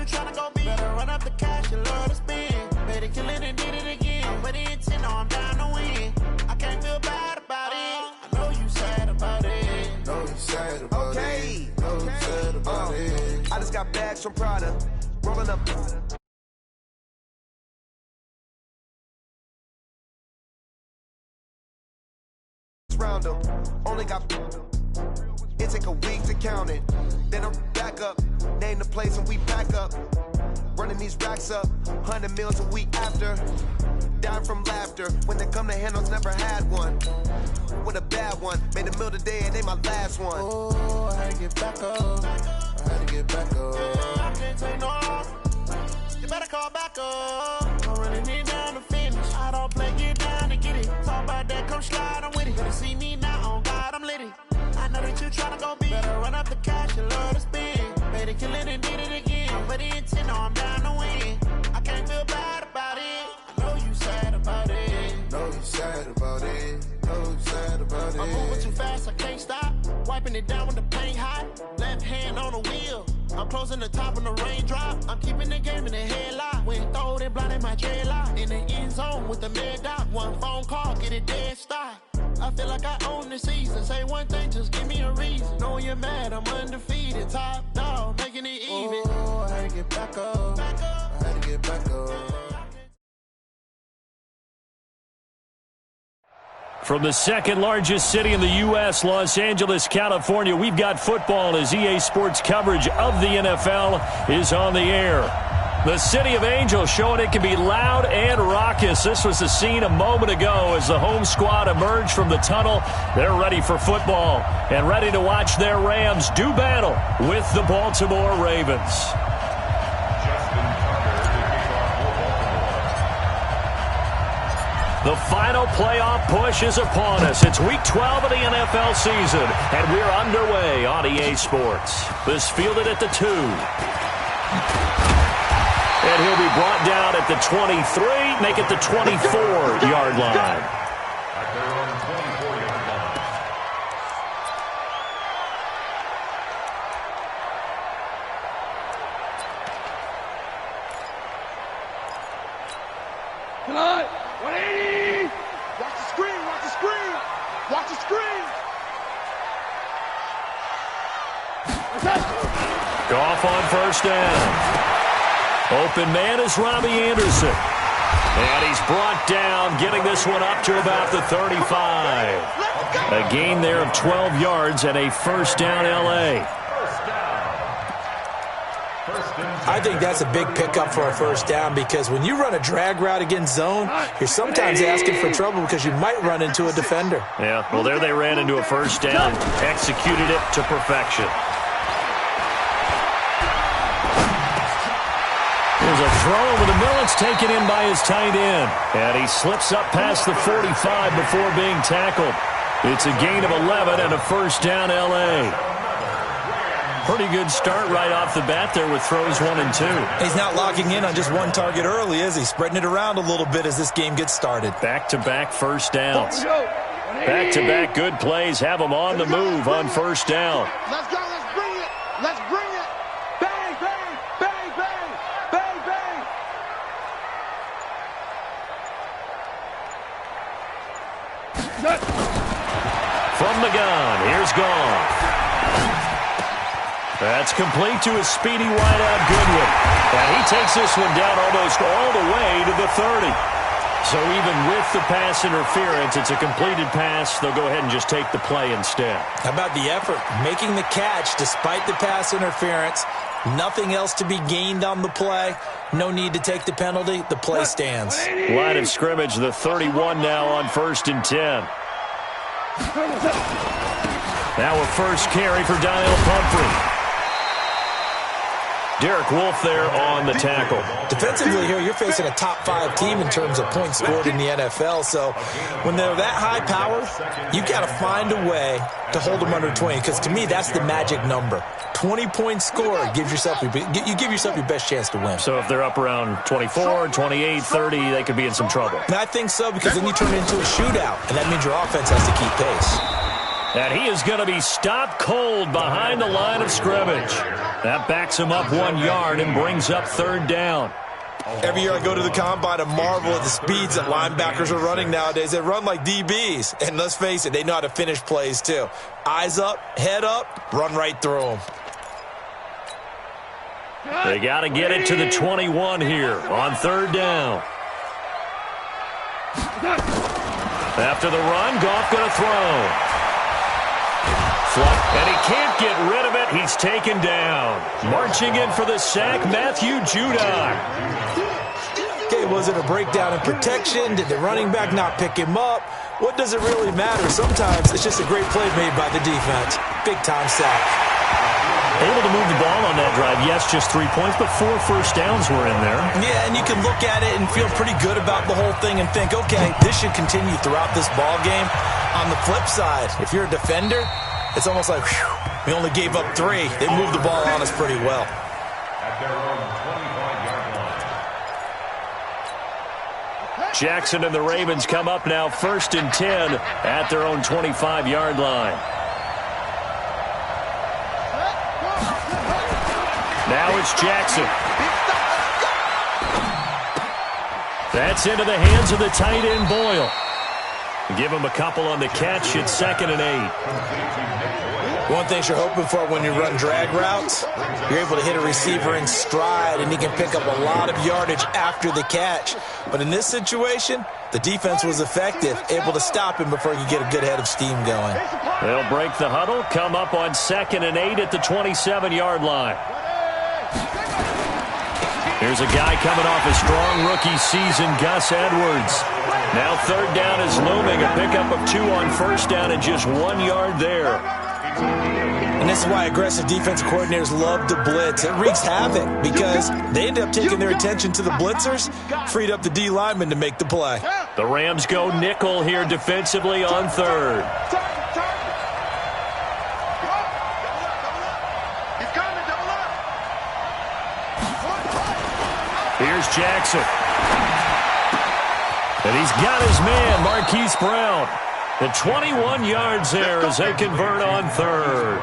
you tryna go be. Better run up the cash, you love to spend. Better kill it and did it again. With the intent, no, I'm down to win. I can't feel bad about it. I know you sad about it. Know you sad about it. Know you sad about it. I just got bags from Prada. Rolling up. Round them. Only got. It take a week to count it. Then I'm back up. Name the place and we pack up. Running these racks up. 100 meals a week after. Dying from laughter. When they come to handles, never had one. With a bad one. Made a meal today and they my last one. Oh, I had to get back up. I had to get back up. Yeah, I can't take no loss. You better call back up. I'm running it down to finish. I don't play, get down to get it. Talk about that, come slide, I'm with it. Better see me now, on God, I'm litty. I know that you tryna go be. Better run up the cash, you love to spend. Better kill it and did it again. With the intent, no, I'm down to win. I can't feel bad about it. I know you sad about it. Know you sad about it. Know you sad about it. I'm moving too fast, I can't stop. Wiping it down with the paint hot. Left hand on the wheel. I'm closing the top on the raindrop. I'm keeping the game in the headlock. When throwed and blinded my dreadlock. In the end zone with the mid dot. One phone call, get it dead stop. I feel like I own the season. Say one thing, just give me a reason. Knowing you're mad, I'm undefeated. Top dog, making it even. Oh, I had to get back up. I had to get back up. From the second largest city in the U.S., Los Angeles, California, we've got football as EA Sports coverage of the NFL is on the air. The City of Angels showing it can be loud and raucous. This was the scene a moment ago as the home squad emerged from the tunnel. They're ready for football and ready to watch their Rams do battle with the Baltimore Ravens. The final playoff push is upon us. It's Week 12 of the NFL season, and we're underway on EA Sports. This fielded at the 2. And he'll be brought down at the 23, make it the 24-yard line. Come on, 180! Watch the screen, watch the screen! Watch the screen! Goff on first down. Open man is Robbie Anderson. And he's brought down, getting this one up to about the 35. A gain there of 12 yards and a first down L.A. I think that's a big pickup for a first down because when you run a drag route against zone, you're sometimes asking for trouble because you might run into a defender. Yeah, well, there they ran into a first down, executed it to perfection. There's a throw over the middle. It's taken in by his tight end. And he slips up past the 45 before being tackled. It's a gain of 11 and a first down L.A. Pretty good start right off the bat there with throws 1 and 2. He's not locking in on just one target early, is he? Spreading it around a little bit as this game gets started. Back-to-back first downs. Back-to-back good plays have him on the move on first down. Let's go, let's bring it! Let's bring it! Bang, bang, bang, bang, bang, bang! From the gun, here's Goff. That's complete to his speedy wideout Goodwin. And he takes this one down almost all the way to the 30. So even with the pass interference, it's a completed pass. They'll go ahead and just take the play instead. How about the effort? Making the catch despite the pass interference. Nothing else to be gained on the play. No need to take the penalty. The play stands. Line of scrimmage, the 31 now on 1st and 10. Now a first carry for Daniel Pumphrey. Derek Wolfe there on the tackle. Defensively here, you're facing a top-5 team in terms of points scored in the NFL. So when they're that high power, you got to find a way to hold them under 20. Because to me, that's the magic number. 20 points scored, you give yourself your best chance to win. So if they're up around 24, 28, 30, they could be in some trouble. And I think so, because then you turn it into a shootout, and that means your offense has to keep pace. And he is going to be stopped cold behind the line of scrimmage. That backs him up 1 yard and brings up third down. Every year I go to the combine and marvel at the speeds that linebackers are running nowadays. They run like DBs. And let's face it, they know how to finish plays too. Eyes up, head up, run right through them. They got to get it to the 21 here on third down. After the run, Goff going to throw. And he can't get rid of it. He's taken down. Marching in for the sack, Matthew Judon. Okay, was it a breakdown in protection? Did the running back not pick him up? What does it really matter? Sometimes it's just a great play made by the defense. Big-time sack. Able to move the ball on that drive. Yes, just 3 points, but 4 first downs were in there. Yeah, and you can look at it and feel pretty good about the whole thing and think, okay, this should continue throughout this ball game. On the flip side, if you're a defender, it's almost like, whew, we only gave up 3. They moved the ball on us pretty well. Jackson and the Ravens come up now 1st and 10 at their own 25-yard line. Now it's Jackson. That's into the hands of the tight end, Boyle. Give him a couple on the catch. It's 2nd and 8. One thing you're hoping for when you run drag routes, you're able to hit a receiver in stride, and he can pick up a lot of yardage after the catch. But in this situation, the defense was effective, able to stop him before you get a good head of steam going. They'll break the huddle, come up on 2nd and 8 at the 27-yard line. Here's a guy coming off a strong rookie season, Gus Edwards. Now third down is looming, a pickup of 2 on first down and just 1 yard there. And this is why aggressive defensive coordinators love to blitz. It wreaks havoc because they end up taking their attention to the blitzers, freed up the D lineman to make the play. The Rams go nickel here defensively on third. Here's Jackson. And he's got his man, Marquise Brown. The 21 yards there as they convert on third.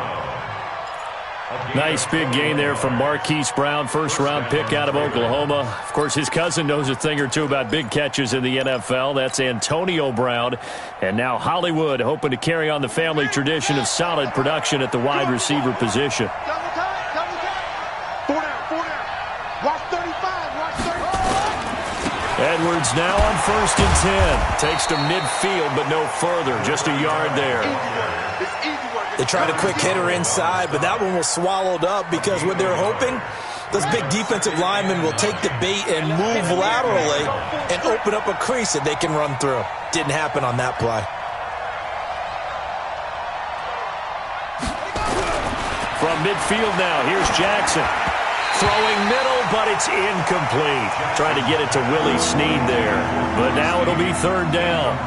Nice big gain there from Marquise Brown, first-round pick out of Oklahoma. Of course, his cousin knows a thing or two about big catches in the NFL. That's Antonio Brown. And now Hollywood hoping to carry on the family tradition of solid production at the wide receiver position. Edwards now on 1st and 10. Takes to midfield, but no further. Just a yard there. They tried a quick hitter inside, but that one was swallowed up because what they're hoping, those big defensive linemen will take the bait and move laterally and open up a crease that they can run through. Didn't happen on that play. From midfield now, here's Jackson. Throwing middle, but it's incomplete. Trying to get it to Willie Snead there. But now it'll be third down.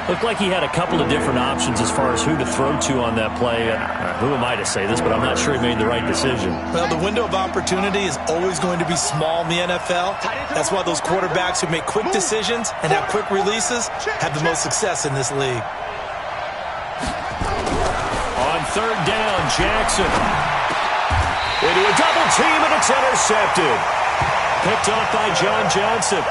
Looked like he had a couple of different options as far as who to throw to on that play. Who am I to say this, but I'm not sure he made the right decision. Well, the window of opportunity is always going to be small in the NFL. That's why those quarterbacks who make quick decisions and have quick releases have the most success in this league. On third down, Jackson. Into a double team, and it's intercepted. Picked off by John Johnson.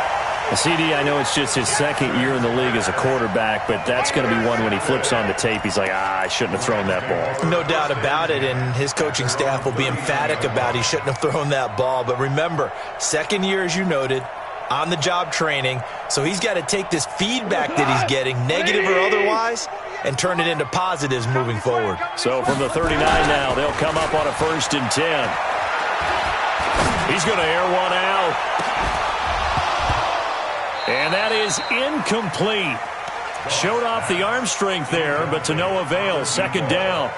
CD, I know it's just his 2nd year in the league as a quarterback, but that's going to be one when he flips on the tape. He's like, I shouldn't have thrown that ball. No doubt about it, and his coaching staff will be emphatic about he shouldn't have thrown that ball. But remember, 2nd year, as you noted, on-the-job training, so he's got to take this feedback that he's getting, negative or otherwise, and turn it into positives moving forward. So from the 39 now, they'll come up on a 1st and 10. He's going to air one out. And that is incomplete. Showed off the arm strength there, but to no avail. 2nd down.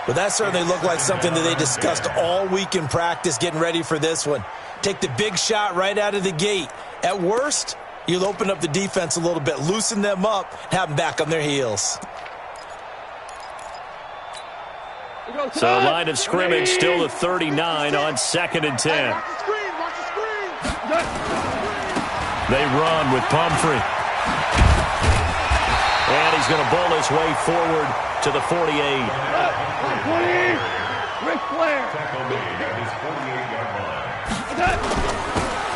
But that certainly looked like something that they discussed all week in practice getting ready for this one. Take the big shot right out of the gate. At worst, you'll open up the defense a little bit, loosen them up, have them back on their heels. So line of scrimmage still the 39 on 2nd and 10. They run with Pumphrey. And he's going to bowl his way forward to the 48. 20, Ric Flair.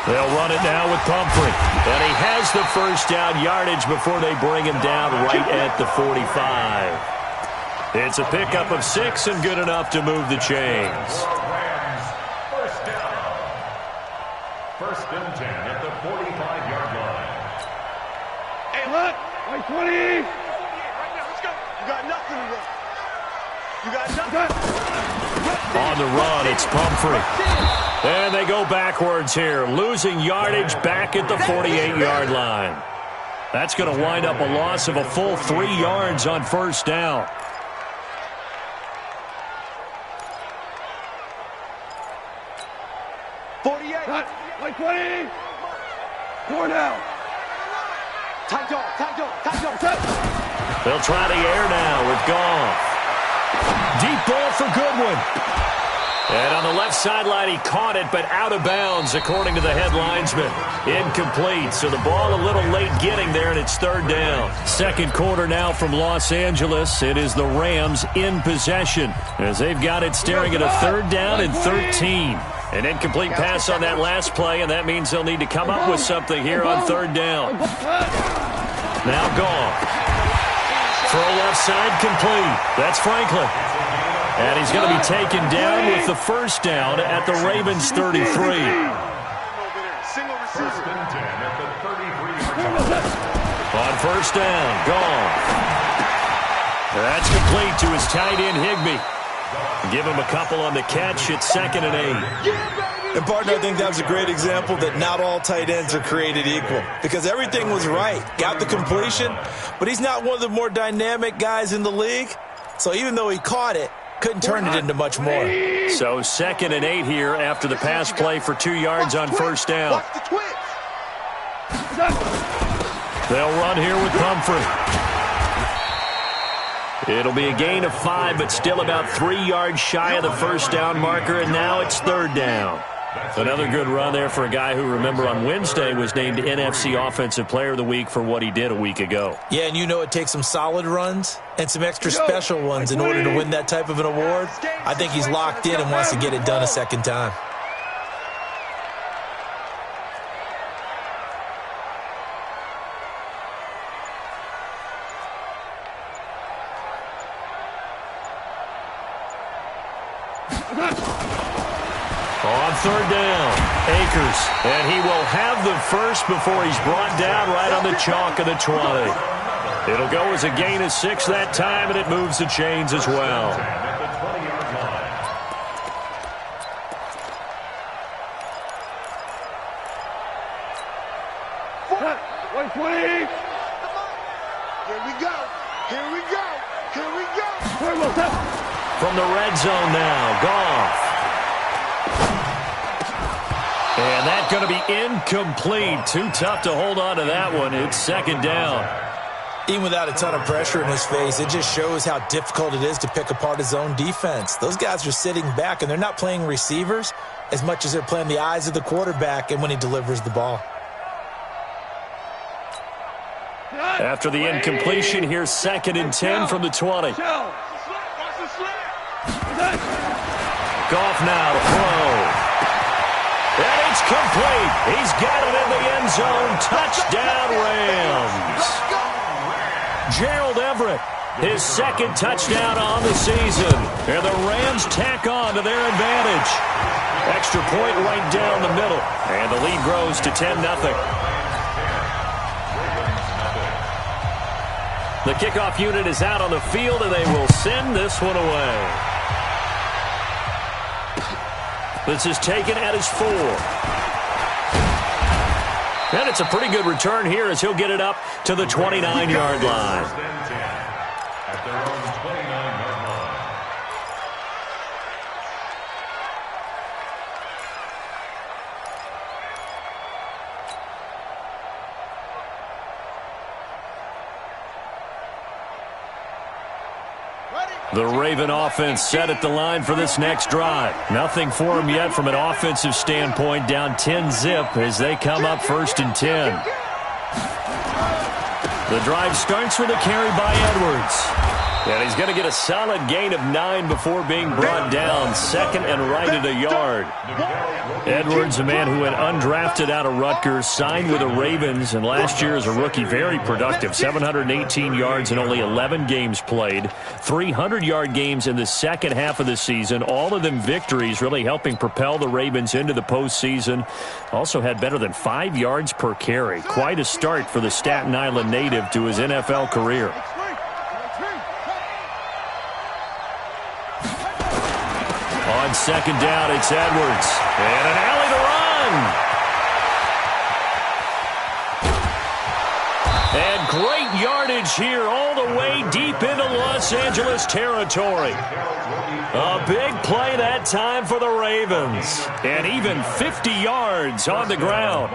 They'll run it now with Pumphrey. And he has the first down yardage before they bring him down right at the 45. It's a pickup of 6 and good enough to move the chains. First and 10 at the 45-yard line. Hey, look! 20! Right now, let's go! You got nothing to run. You got nothing. On the run, it's Pumphrey. And they go backwards here, losing yardage back at the 48-yard line. That's going to wind up a loss of a full 3 yards on first down. Like 20! 4 down! Tight dog. They'll try the air now with Goff. Deep ball for Goodwin. And on the left sideline, he caught it, but out of bounds, according to the head linesman. Incomplete, so the ball a little late getting there, and it's third down. Second quarter now from Los Angeles. It is the Rams in possession, as they've got it staring at a third down and 13. An incomplete pass on that last play, and that means they'll need to come up with something here on third down. Now Goff. Throw left side complete. That's Franklin. And he's going to be taken down with the first down at the Ravens 33. First and 10 at the 33-yard line. On first down, Goff. That's complete to his tight end, Higbee. Give him a couple on the catch. It's 2nd and 8. And, partner, I think that was a great example that not all tight ends are created equal, because everything was right. Got the completion, but he's not one of the more dynamic guys in the league. So even though he caught it, couldn't turn it into much more. So 2nd and 8 here after the pass play for 2 yards on first down. They'll run here with Pumphrey. It'll be a gain of 5, but still about 3 yards shy of the first down marker, and now it's third down. Another good run there for a guy who, remember, on Wednesday was named NFC Offensive Player of the Week for what he did a week ago. Yeah, and you know it takes some solid runs and some extra special ones in order to win that type of an award. I think he's locked in and wants to get it done a second time. On third down, Akers, and he will have the first before he's brought down right on the chalk of the 20. It'll go as a gain of 6 that time, and it moves the chains as well. From the red zone now, Goff. And that's going to be incomplete. Too tough to hold on to that one. It's 2nd down. Even without a ton of pressure in his face, it just shows how difficult it is to pick apart his own defense. Those guys are sitting back, and they're not playing receivers as much as they're playing the eyes of the quarterback and when he delivers the ball. After the incompletion, here's 2nd and 10 from the 20. Goff now to throw. And it's complete. He's got it in the end zone. Touchdown, Rams. Gerald Everett, his 2nd touchdown on the season. And the Rams tack on to their advantage. Extra point right down the middle. And the lead grows to 10-0. The kickoff unit is out on the field, and they will send this one away. This is taken at his 4. And it's a pretty good return here as he'll get it up to the 29-yard line. At their own 29-yard line. The Raven offense set at the line for this next drive. Nothing for them yet from an offensive standpoint, down 10-zip as they come up 1st and 10. The drive starts with a carry by Edwards. And he's going to get a solid gain of 9 before being brought down. Second and right at a yard. Edwards, a man who went undrafted out of Rutgers, signed with the Ravens, and last year as a rookie, very productive. 718 yards in only 11 games played. 300-yard games in the second half of the season. All of them victories, really helping propel the Ravens into the postseason. Also had better than 5 yards per carry. Quite a start for the Staten Island native to his NFL career. On second down, it's Edwards. And an alley to run. And great yardage here all the way deep into Los Angeles territory. A big play that time for the Ravens. And even 50 yards on the ground.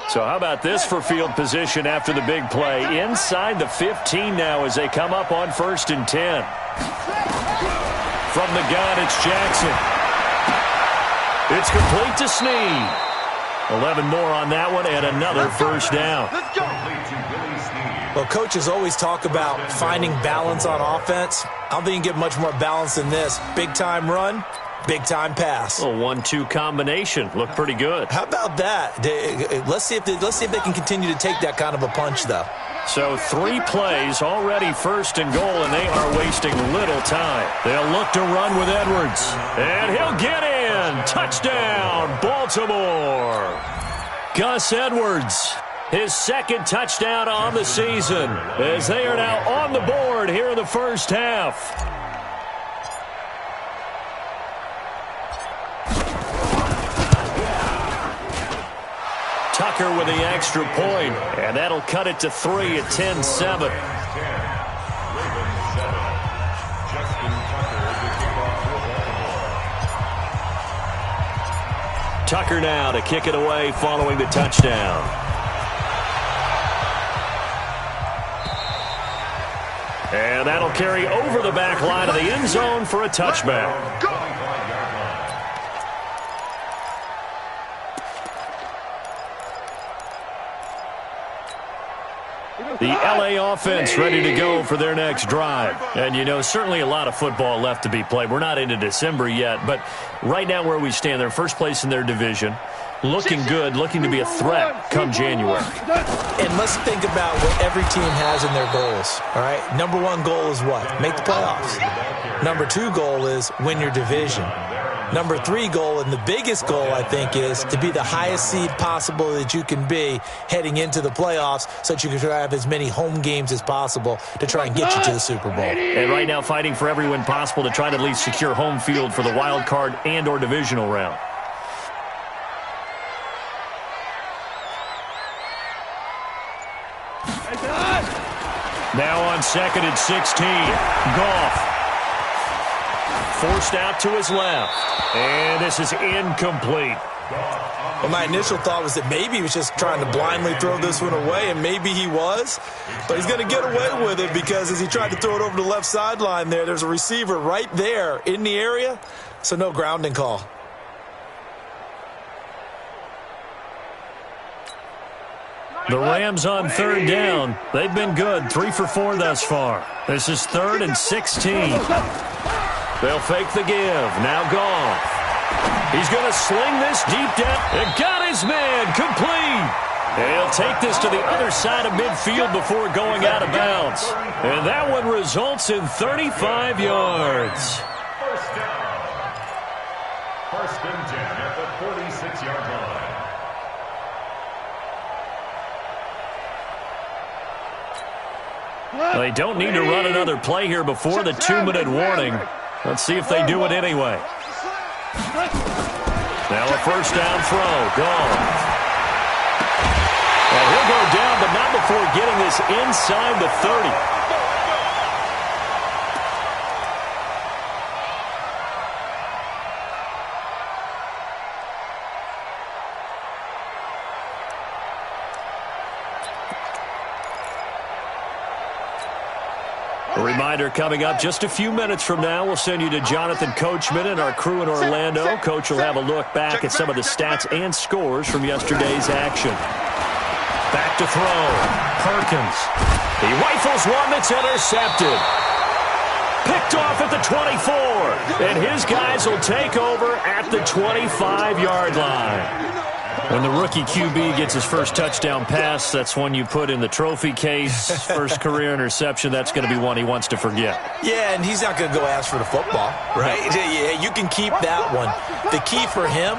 So how about this for field position after the big play? Inside the 15 now as they come up on 1st and 10. From the gun, it's Jackson. It's complete to Snead. 11 more on that one and another first down. Well, coaches always talk about finding balance on offense. I don't think you can get much more balance than this. Big-time run. Big-time pass. A 1-2 combination. Looked pretty good. How about that? Let's see if they can continue to take that kind of a punch, though. So 3 plays, already 1st and goal, and they are wasting little time. They'll look to run with Edwards. And he'll get in. Touchdown, Baltimore. Gus Edwards, his 2nd touchdown on the season, as they are now on the board here in the first half. Tucker with the extra point, and that'll cut it to 3 at 10-7. Tucker now to kick it away following the touchdown. And that'll carry over the back line of the end zone for a touchback. The LA offense ready to go for their next drive. And, you know, certainly a lot of football left to be played. We're not into December yet, but right now where we stand, they're first place in their division. Looking good, looking to be a threat come January. And let's think about what every team has in their goals, all right? Number 1 goal is what? Make the playoffs. Number 2 goal is win your division. Number 3 goal, and the biggest goal, I think, is to be the highest seed possible that you can be heading into the playoffs so that you can have as many home games as possible to try and get you to the Super Bowl. And right now fighting for every win possible to try to at least secure home field for the wild card and or divisional round. Now on 2nd and 16, Goff. Forced out to his left. And this is incomplete. Well, my initial thought was that maybe he was just trying to blindly throw this one away, and maybe he was. But he's going to get away with it because as he tried to throw it over the left sideline there's a receiver right there in the area, so no grounding call. The Rams on 3rd down. They've been good, 3 for 4 thus far. This is 3rd and 16. They'll fake the give. Now Goff. He's going to sling this deep down. And got his man complete. And he'll take this to the other side of midfield before going out of bounds. And that one results in 35 yards. First down. 1st and 10 at the 46-yard line. They don't need to run another play here before the 2-minute warning. Let's see if they do it anyway. Now a first down throw. Goff. And he'll go down, but not before getting this inside the 30. reminder coming up just a few minutes from now, we'll send you to Jonathan Coachman and our crew in Orlando. Coach will have a look back at some of the stats and scores from yesterday's action. Back to throw. Perkins. He rifles one that's intercepted. Picked off at the 24. And his guys will take over at the 25-yard line. When the rookie QB gets his first touchdown pass, that's one you put in the trophy case. First career interception, that's going to be one he wants to forget. Yeah, and he's not going to go ask for the football, right? Yeah, you can keep that one. The key for him,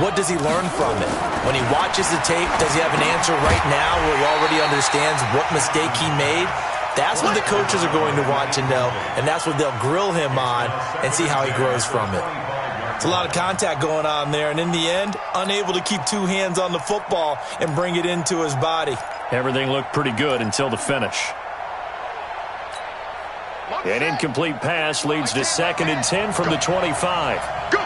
what does he learn from it? When he watches the tape, does he have an answer right now where he already understands what mistake he made? That's what the coaches are going to want to know, and that's what they'll grill him on and see how he grows from it. It's a lot of contact going on there, and in the end, unable to keep two hands on the football and bring it into his body. Everything looked pretty good until the finish. An incomplete pass leads to 2nd and 10 from the 25. Go.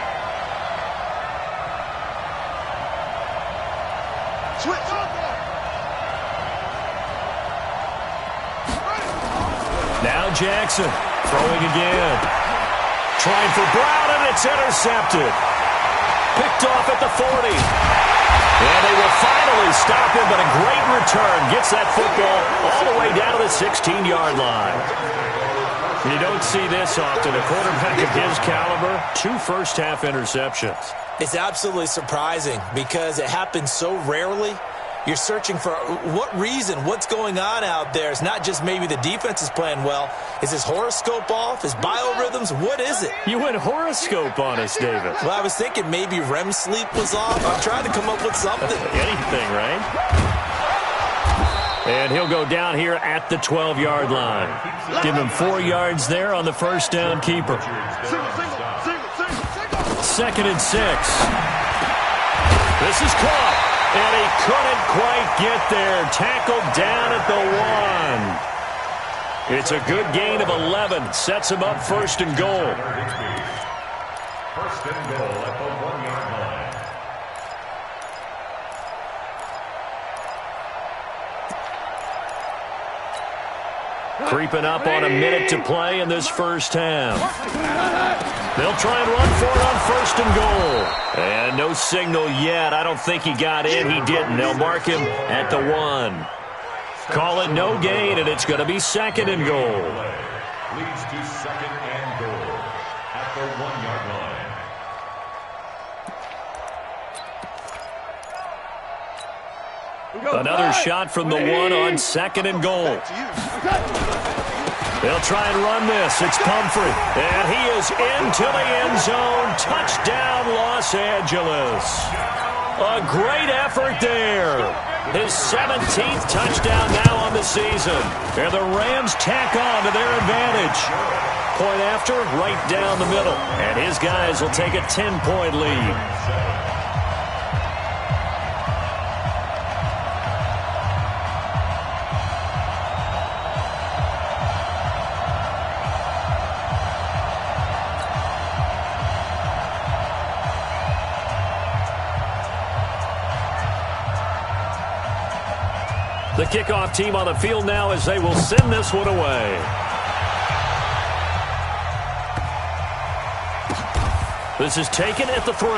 Switch. Now Jackson throwing again. Trying for Brown, and it's intercepted. Picked off at the 40. And they will finally stop him, but a great return. Gets that football all the way down to the 16-yard line. You don't see this often. A quarterback of his caliber, 2 first-half interceptions. It's absolutely surprising because it happens so rarely. You're searching for what reason, what's going on out there. It's not just maybe the defense is playing well. Is his horoscope off? His biorhythms? What is it? You went horoscope on us, David. Well, I was thinking maybe REM sleep was off. I'm trying to come up with something. Anything, right? And he'll go down here at the 12-yard line. Give him 4 yards there on the first down keeper. 2nd and 6. This is caught. And he couldn't quite get there. Tackled down at the 1. It's a good gain of 11. Sets him up 1st and goal. 1st and goal at the 1-yard line. Creeping up on a minute to play in this first half. They'll try and run for it on 1st and goal. And no signal yet. I don't think he got in. He didn't. They'll mark him at the 1. Call it no gain, and it's going to be 2nd and goal. Leads to 2nd and goal at the 1-yard line. Another shot from the 1 on 2nd and goal. They'll try and run this. It's Pumphrey. And he is into the end zone. Touchdown, Los Angeles. A great effort there. His 17th touchdown now on the season. And the Rams tack on to their advantage. Point after, right down the middle. And his guys will take a 10-point lead. The kickoff team on the field now as they will send this one away. This is taken at the 3.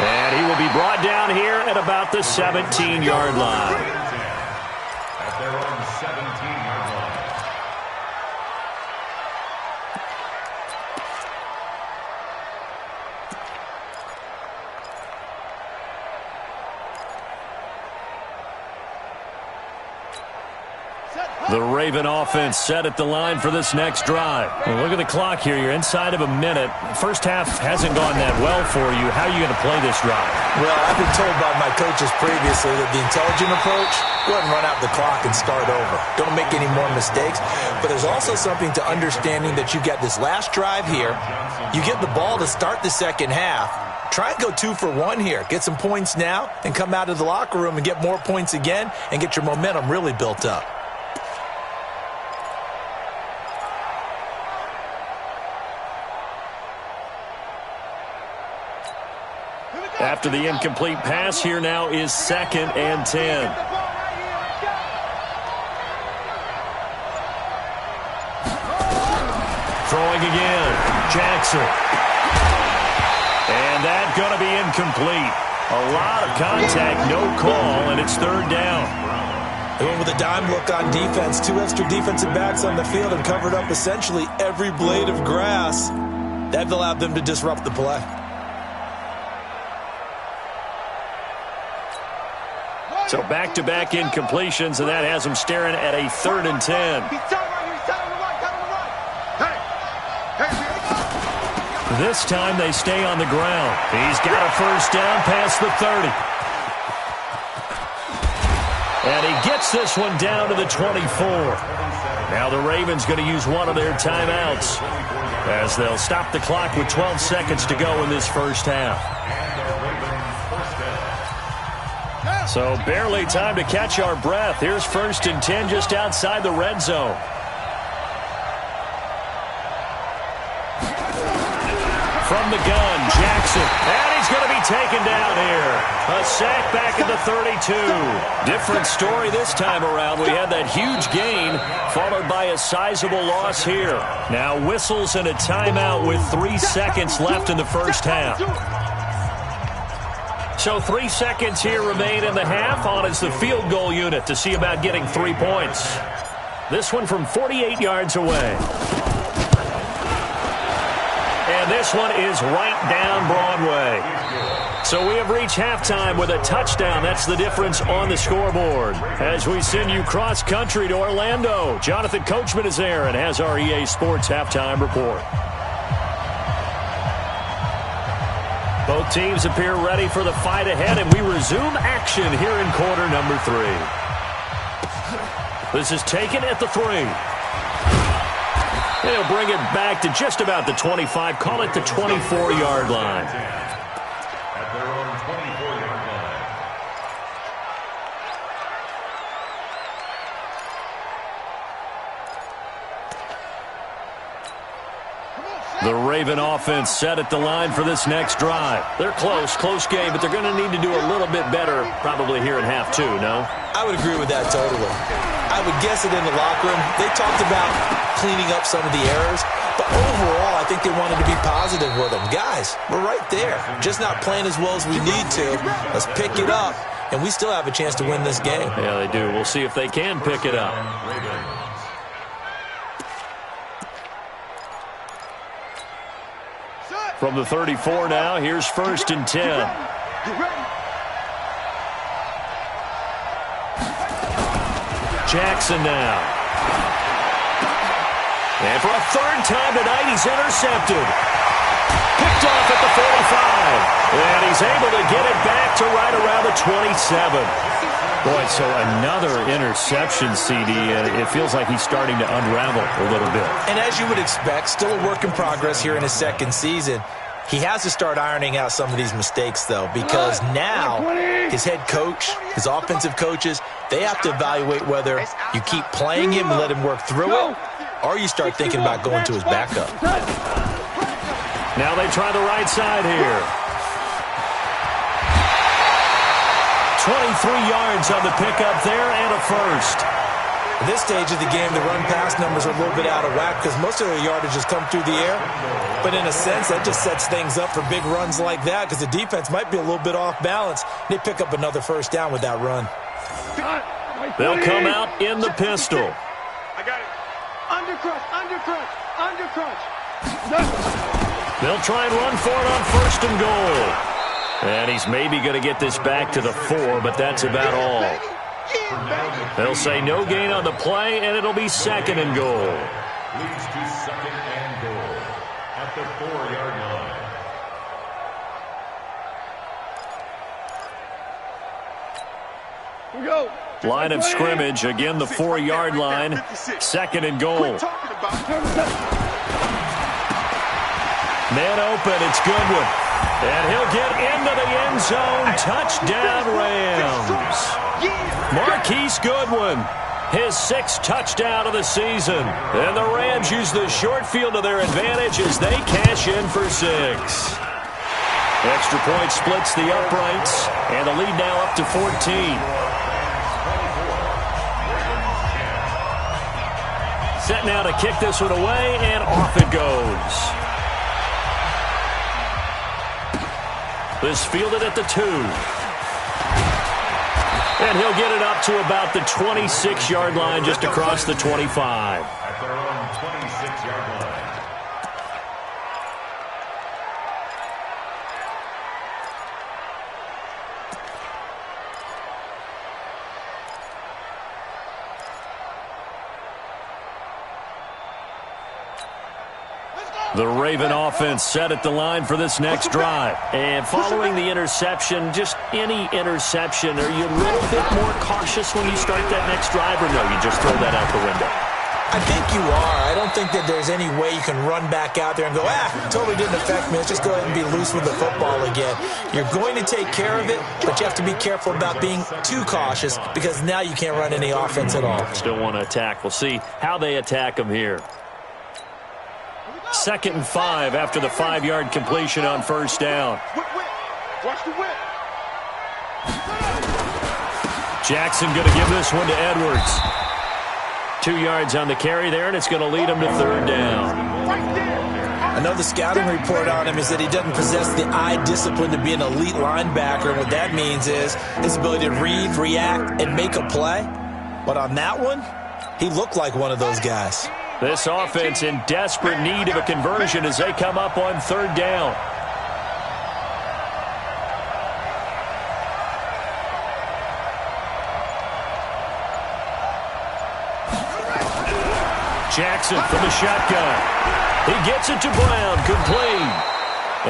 And he will be brought down here at about the 17-yard line. At their own 17-yard line. The Raven offense set at the line for this next drive. Well, look at the clock here. You're inside of a minute. First half hasn't gone that well for you. How are you going to play this drive? Well, I've been told by my coaches previously that the intelligent approach, go ahead and run out the clock and start over. Don't make any more mistakes. But there's also something to understanding that you got this last drive here. You get the ball to start the second half. Try and go 2 for 1 here. Get some points now and come out of the locker room and get more points again and get your momentum really built up. After the incomplete pass, here now is 2nd and 10. Throwing again. Jackson. And that's going to be incomplete. A lot of contact, no call, and it's third down. They went with a dime look on defense. 2 extra defensive backs on the field and covered up essentially every blade of grass. That allowed them to disrupt the play. So back-to-back incompletions, and that has them staring at a 3rd and 10. This time they stay on the ground. He's got a first down past the 30. And he gets this one down to the 24. Now the Ravens going to use one of their timeouts as they'll stop the clock with 12 seconds to go in this first half. So barely time to catch our breath. Here's 1st and 10 just outside the red zone. From the gun, Jackson. And he's going to be taken down here. A sack back at the 32. Different story this time around. We had that huge gain followed by a sizable loss here. Now whistles and a timeout with 3 seconds left in the first half. So 3 seconds here remain in the half. On is the field goal unit to see about getting 3 points. This one from 48 yards away. And this one is right down Broadway. So we have reached halftime with a touchdown. That's the difference on the scoreboard. As we send you cross-country to Orlando, Jonathan Coachman is there and has our EA Sports halftime report. Both teams appear ready for the fight ahead, and we resume action here in quarter number 3. This is taken at the 3. They'll bring it back to just about the 25. Call it the 24-yard line. At their own 24-yard line. The Raven offense set at the line for this next drive. They're close game, but they're going to need to do a little bit better probably here in half 2, no? I would agree with that totally. I would guess it in the locker room. They talked about cleaning up some of the errors, but overall, I think they wanted to be positive with them. Guys, we're right there. Just not playing as well as we need to. Let's pick it up, and we still have a chance to win this game. Yeah, they do. We'll see if they can pick it up. From the 34 now, here's 1st and 10. Jackson now. And for a 3rd time tonight, he's intercepted. Picked off at the 45. And he's able to get it back to right around the 27. Boy, so another interception, CD, and it feels like he's starting to unravel a little bit. And as you would expect, still a work in progress here in his 2nd season. He has to start ironing out some of these mistakes, though, because now his head coach, his offensive coaches, they have to evaluate whether you keep playing him and let him work through it, or you start thinking about going to his backup. Now they try the right side here. 23 yards on the pickup there and a first. At this stage of the game, the run-pass numbers are a little bit out of whack because most of their yardage has come through the air. But in a sense, that just sets things up for big runs like that because the defense might be a little bit off balance. They pick up another first down with that run. They'll come out in the pistol. I got it. Undercrunch. They'll try and run for it on 1st and goal. And he's maybe going to get this back to the 4, but that's about all. They'll say no gain on the play, and it'll be 2nd and goal. Leads to 2nd and goal at the 4-yard line. We go. Line of scrimmage, again the 4-yard line, 2nd and goal. Man open, it's Goodwin. And he'll get into the end zone. Touchdown, Rams. Marquise Goodwin, his 6th touchdown of the season. And the Rams use the short field to their advantage as they cash in for 6. Extra point splits the uprights, and the lead now up to 14. Set now to kick this one away, and off it goes. This fielded at the 2. And he'll get it up to about the 26-yard line, just across the 25. At their own 26-yard line. The Raven offense set at the line for this next drive. And following the interception, just any interception, are you a little bit more cautious when you start that next drive, or no, you just throw that out the window? I think you are. I don't think that there's any way you can run back out there and go, totally didn't affect me. Let's just go ahead and be loose with the football again. You're going to take care of it, but you have to be careful about being too cautious because now you can't run any offense at all. Still want to attack. We'll see how they attack them here. 2nd and 5 after the 5-yard completion on first down. Watch the whip. Jackson going to give this one to Edwards. 2 yards on the carry there, and it's going to lead him to 3rd down. I know the scouting report on him is that he doesn't possess the eye discipline to be an elite linebacker, and what that means is his ability to read, react, and make a play. But on that one, he looked like one of those guys. This offense in desperate need of a conversion as they come up on 3rd down. Jackson from the shotgun. He gets it to Brown, complete.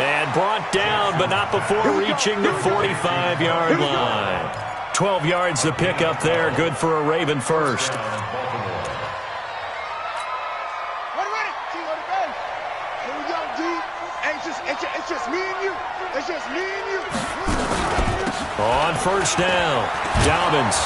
And brought down, but not before reaching the 45-yard line. 12 yards to pick up there, good for a Raven first. It's just me and you. It's just me and you. On first down, Dobbins.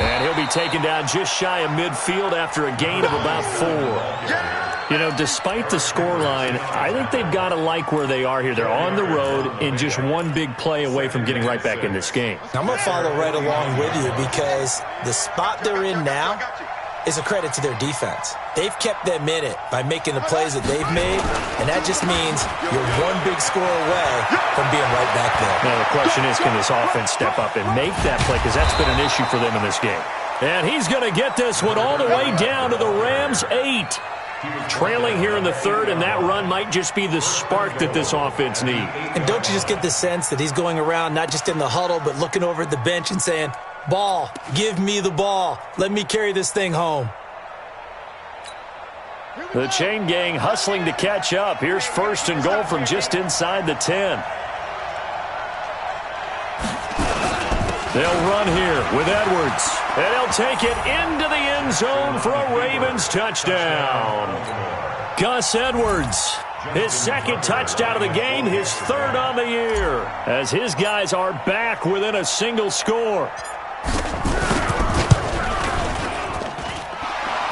And he'll be taken down just shy of midfield after a gain of about 4. You know, despite the scoreline, I think they've got to like where they are here. They're on the road and just one big play away from getting right back in this game. I'm going to follow right along with you because the spot they're in now is a credit to their defense. They've kept them in it by making the plays that they've made, and that just means you're one big score away from being right back there. Now, the question is, can this offense step up and make that play? Because that's been an issue for them in this game. And he's going to get this one all the way down to the Rams' 8. Trailing here in the 3rd, and that run might just be the spark that this offense needs. And don't you just get the sense that he's going around not just in the huddle, but looking over at the bench and saying, ball, give me the ball. Let me carry this thing home. The chain gang hustling to catch up. Here's 1st and goal from just inside the 10. They'll run here with Edwards. And he'll take it into the end zone for a Ravens touchdown. Gus Edwards, his 2nd touchdown of the game, his 3rd on the year, as his guys are back within a single score.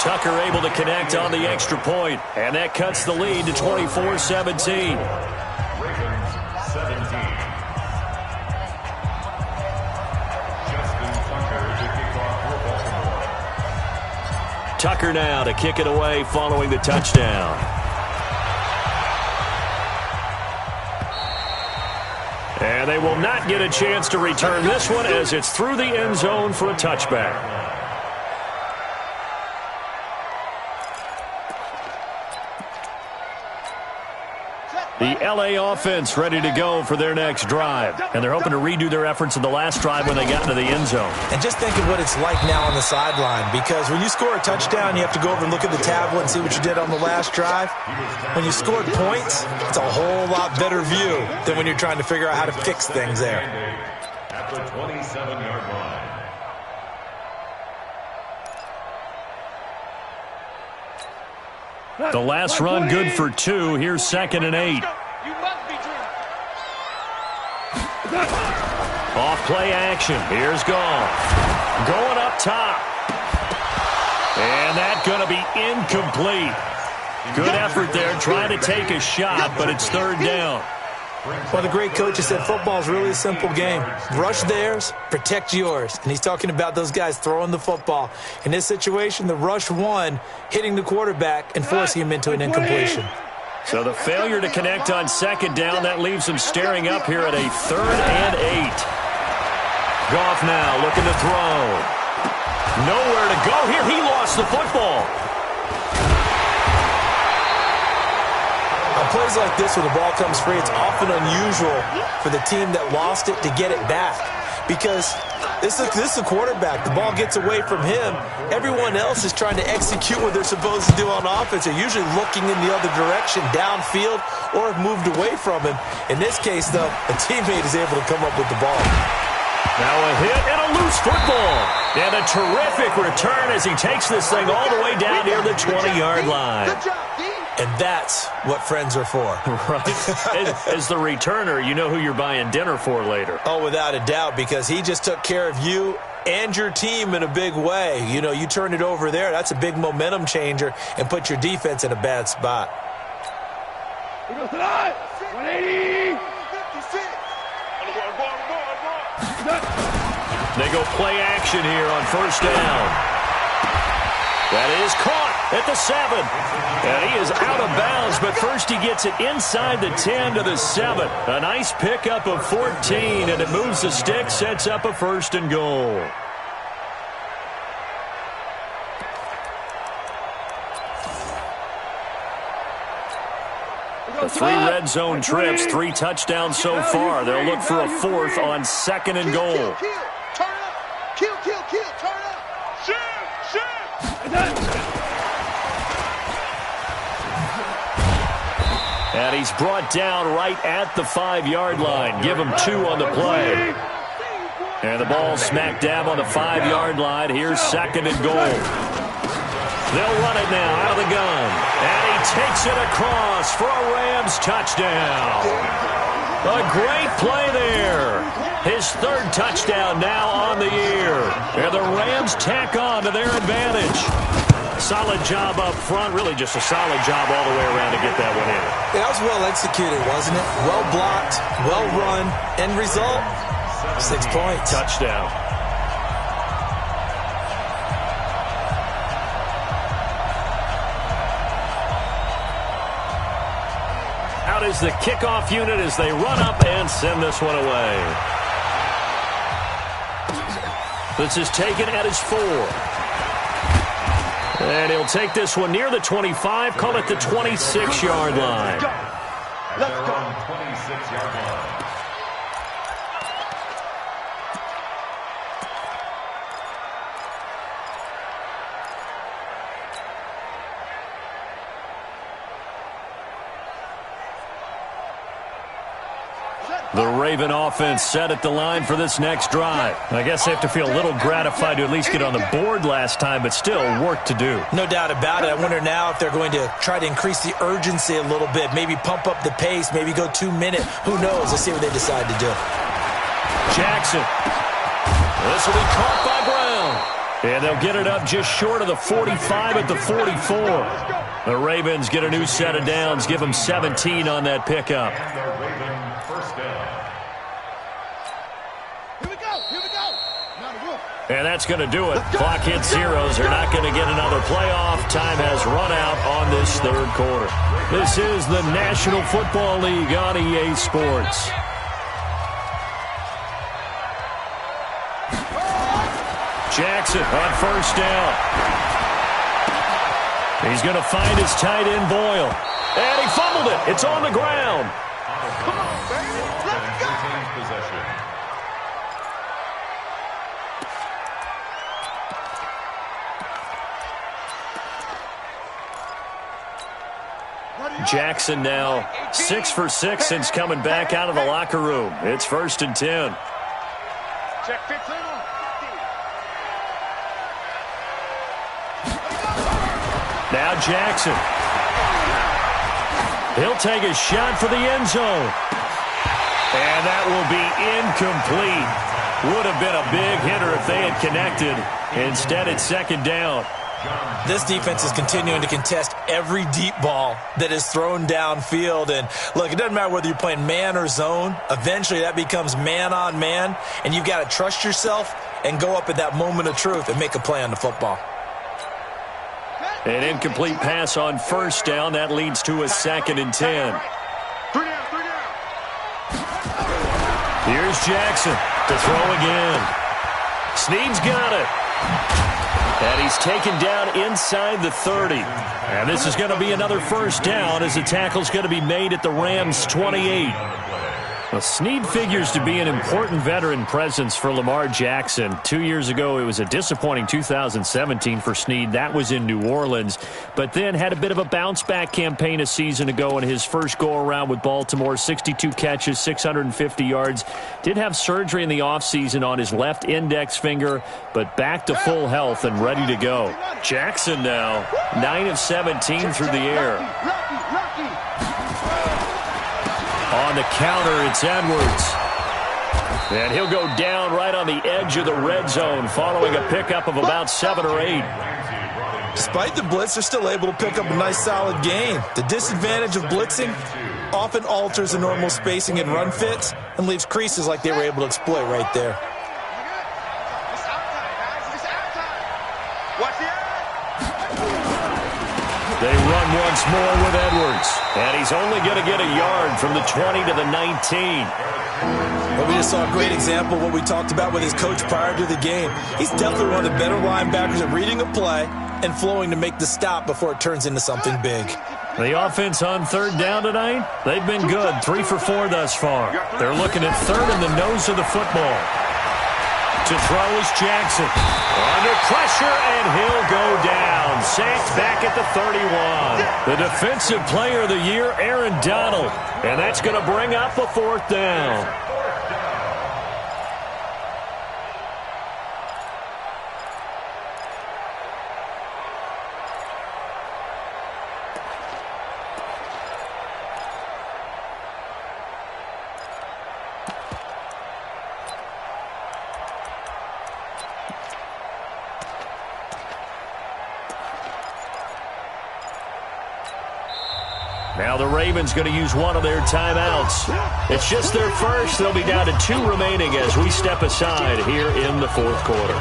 Tucker able to connect on the extra point, and that cuts the lead to 24-17. Ravens 17. Tucker now to kick it away following the touchdown. And they will not get a chance to return this one as it's through the end zone for a touchback. The LA offense ready to go for their next drive. And they're hoping to redo their efforts in the last drive when they got into the end zone. And just think of what it's like now on the sideline, because when you score a touchdown, you have to go over and look at the tablet and see what you did on the last drive. When you scored points, it's a whole lot better view than when you're trying to figure out how to fix things there. At the 27-yard line. The last run good for 2. Here's 2nd and 8. Off play action. Here's Goff. Going up top. And that's going to be incomplete. Good effort there trying to take a shot, but it's 3rd down. Well, the great coach has said football is really a simple game. Rush theirs, protect yours. And he's talking about those guys throwing the football. In this situation, the rush won, hitting the quarterback and forcing him into an incompletion. So the failure to connect on second down, that leaves him staring up here at a 3rd and 8. Goff now looking to throw. Nowhere to go here. He lost the football. On plays like this where the ball comes free, it's often unusual for the team that lost it to get it back. Because this is the quarterback. The ball gets away from him. Everyone else is trying to execute what they're supposed to do on offense. They're usually looking in the other direction, downfield, or have moved away from him. In this case, though, a teammate is able to come up with the ball. Now a hit and a loose football. And a terrific return as he takes this thing all the way down near the 20-yard line. And that's what friends are for. Right. As the returner, you know who you're buying dinner for later. Oh, without a doubt, because he just took care of you and your team in a big way. You know, you turn it over there, that's a big momentum changer and put your defense in a bad spot. Here goes tonight. 180. 56. They go play action here on first down. That is caught at the 7. And he is out of bounds, but first he gets it inside the 10 to the 7. A nice pickup of 14, and it moves the stick, sets up a 1st and goal. The 3 red zone trips, 3 touchdowns so far. They'll look for a 4th on 2nd and goal. Turn up. Kill. Turn up. Shoot. And he's brought down right at the 5-yard line. Give him 2 on the play. And the ball smack dab on the 5-yard line. Here's 2nd and goal. They'll run it now out of the gun. And he takes it across for a Rams touchdown. A great play there. His 3rd touchdown now on the year. And the Rams tack on to their advantage. Solid job up front. Really just a solid job all the way around to get that one in. That was well executed, wasn't it? Well blocked, well run. End result, 6 points. Touchdown. Out is the kickoff unit as they run up and send this one away. This is taken at his 4. And he'll take this one near the 25, call it the 26-yard line. Let's go. 26-yard line. The Raven offense set at the line for this next drive. I guess they have to feel a little gratified to at least get on the board last time, but still work to do. No doubt about it. I wonder now if they're going to try to increase the urgency a little bit, maybe pump up the pace, maybe go 2-minute. Who knows? Let's see what they decide to do. Jackson. This will be caught by Brown. And they'll get it up just short of the 45 at the 44. The Ravens get a new set of downs, give them 17 on that pickup. And that's going to do it. Clock hits zeros. They're not going to get another playoff. Time has run out on this 3rd quarter. This is the National Football League on EA Sports. Jackson on first down. He's going to find his tight end, Boyle. And he fumbled it. It's on the ground. Come on, baby. Let's go. Jackson now 6 for 6 since coming back out of the locker room. It's 1st and 10. Check 15. Now Jackson. He'll take a shot for the end zone. And that will be incomplete. Would have been a big hitter if they had connected. Instead, it's 2nd down. This defense is continuing to contest every deep ball that is thrown downfield. And look, it doesn't matter whether you're playing man or zone. Eventually that becomes man on man, and you've got to trust yourself and go up at that moment of truth and make a play on the football. An incomplete pass on first down. That leads to a 2nd and 10. Here's Jackson to throw again. Snead's got it. And he's taken down inside the 30. And this is going to be another first down as the tackle's going to be made at the Rams' 28. Well, Snead figures to be an important veteran presence for Lamar Jackson. 2 years ago, it was a disappointing 2017 for Snead. That was in New Orleans. But then had a bit of a bounce-back campaign a season ago in his first go-around with Baltimore. 62 catches, 650 yards. Did have surgery in the offseason on his left index finger, but back to full health and ready to go. Jackson now, 9 of 17 through the air. On the counter, it's Edwards. And he'll go down right on the edge of the red zone following a pickup of about 7 or 8. Despite the blitz, they're still able to pick up a nice solid gain. The disadvantage of blitzing often alters the normal spacing and run fits and leaves creases like they were able to exploit right there. They run once more with Edwards. And he's only going to get a yard from the 20 to the 19. Well, we just saw a great example of what we talked about with his coach prior to the game. He's definitely one of the better linebackers at reading a play and flowing to make the stop before it turns into something big. The offense on third down tonight, they've been good. 3 for 4 thus far. They're looking at third in the nose of the football. To throw is Jackson. Under pressure, and he'll go down. Sacked back at the 31. The defensive player of the year, Aaron Donald. And that's going to bring up a 4th down. Now the Ravens going to use one of their timeouts. It's just their first. They'll be down to 2 remaining as we step aside here in the 4th quarter.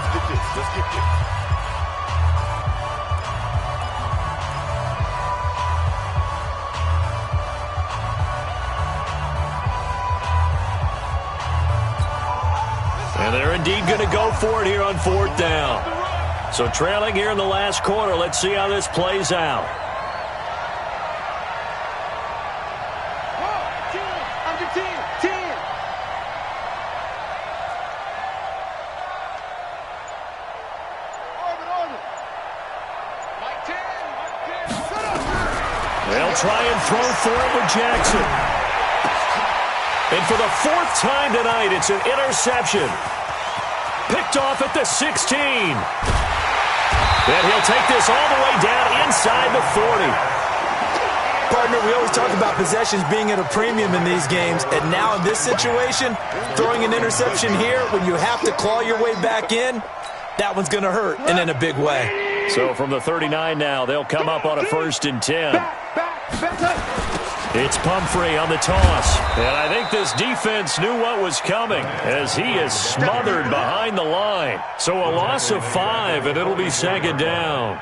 And they're indeed going to go for it here on 4th down. So trailing here in the last quarter. Let's see how this plays out. They'll try and throw for it with Jackson. And for the 4th time tonight, it's an interception. Picked off at the 16. And he'll take this all the way down inside the 40. Partner, we always talk about possessions being at a premium in these games, and now in this situation, throwing an interception here when you have to claw your way back in, that one's going to hurt, and in a big way. So from the 39 now, they'll come up on a 1st and 10. It's Pumphrey on the toss. And I think this defense knew what was coming as he is smothered behind the line. So a loss of 5, and it'll be 2nd down.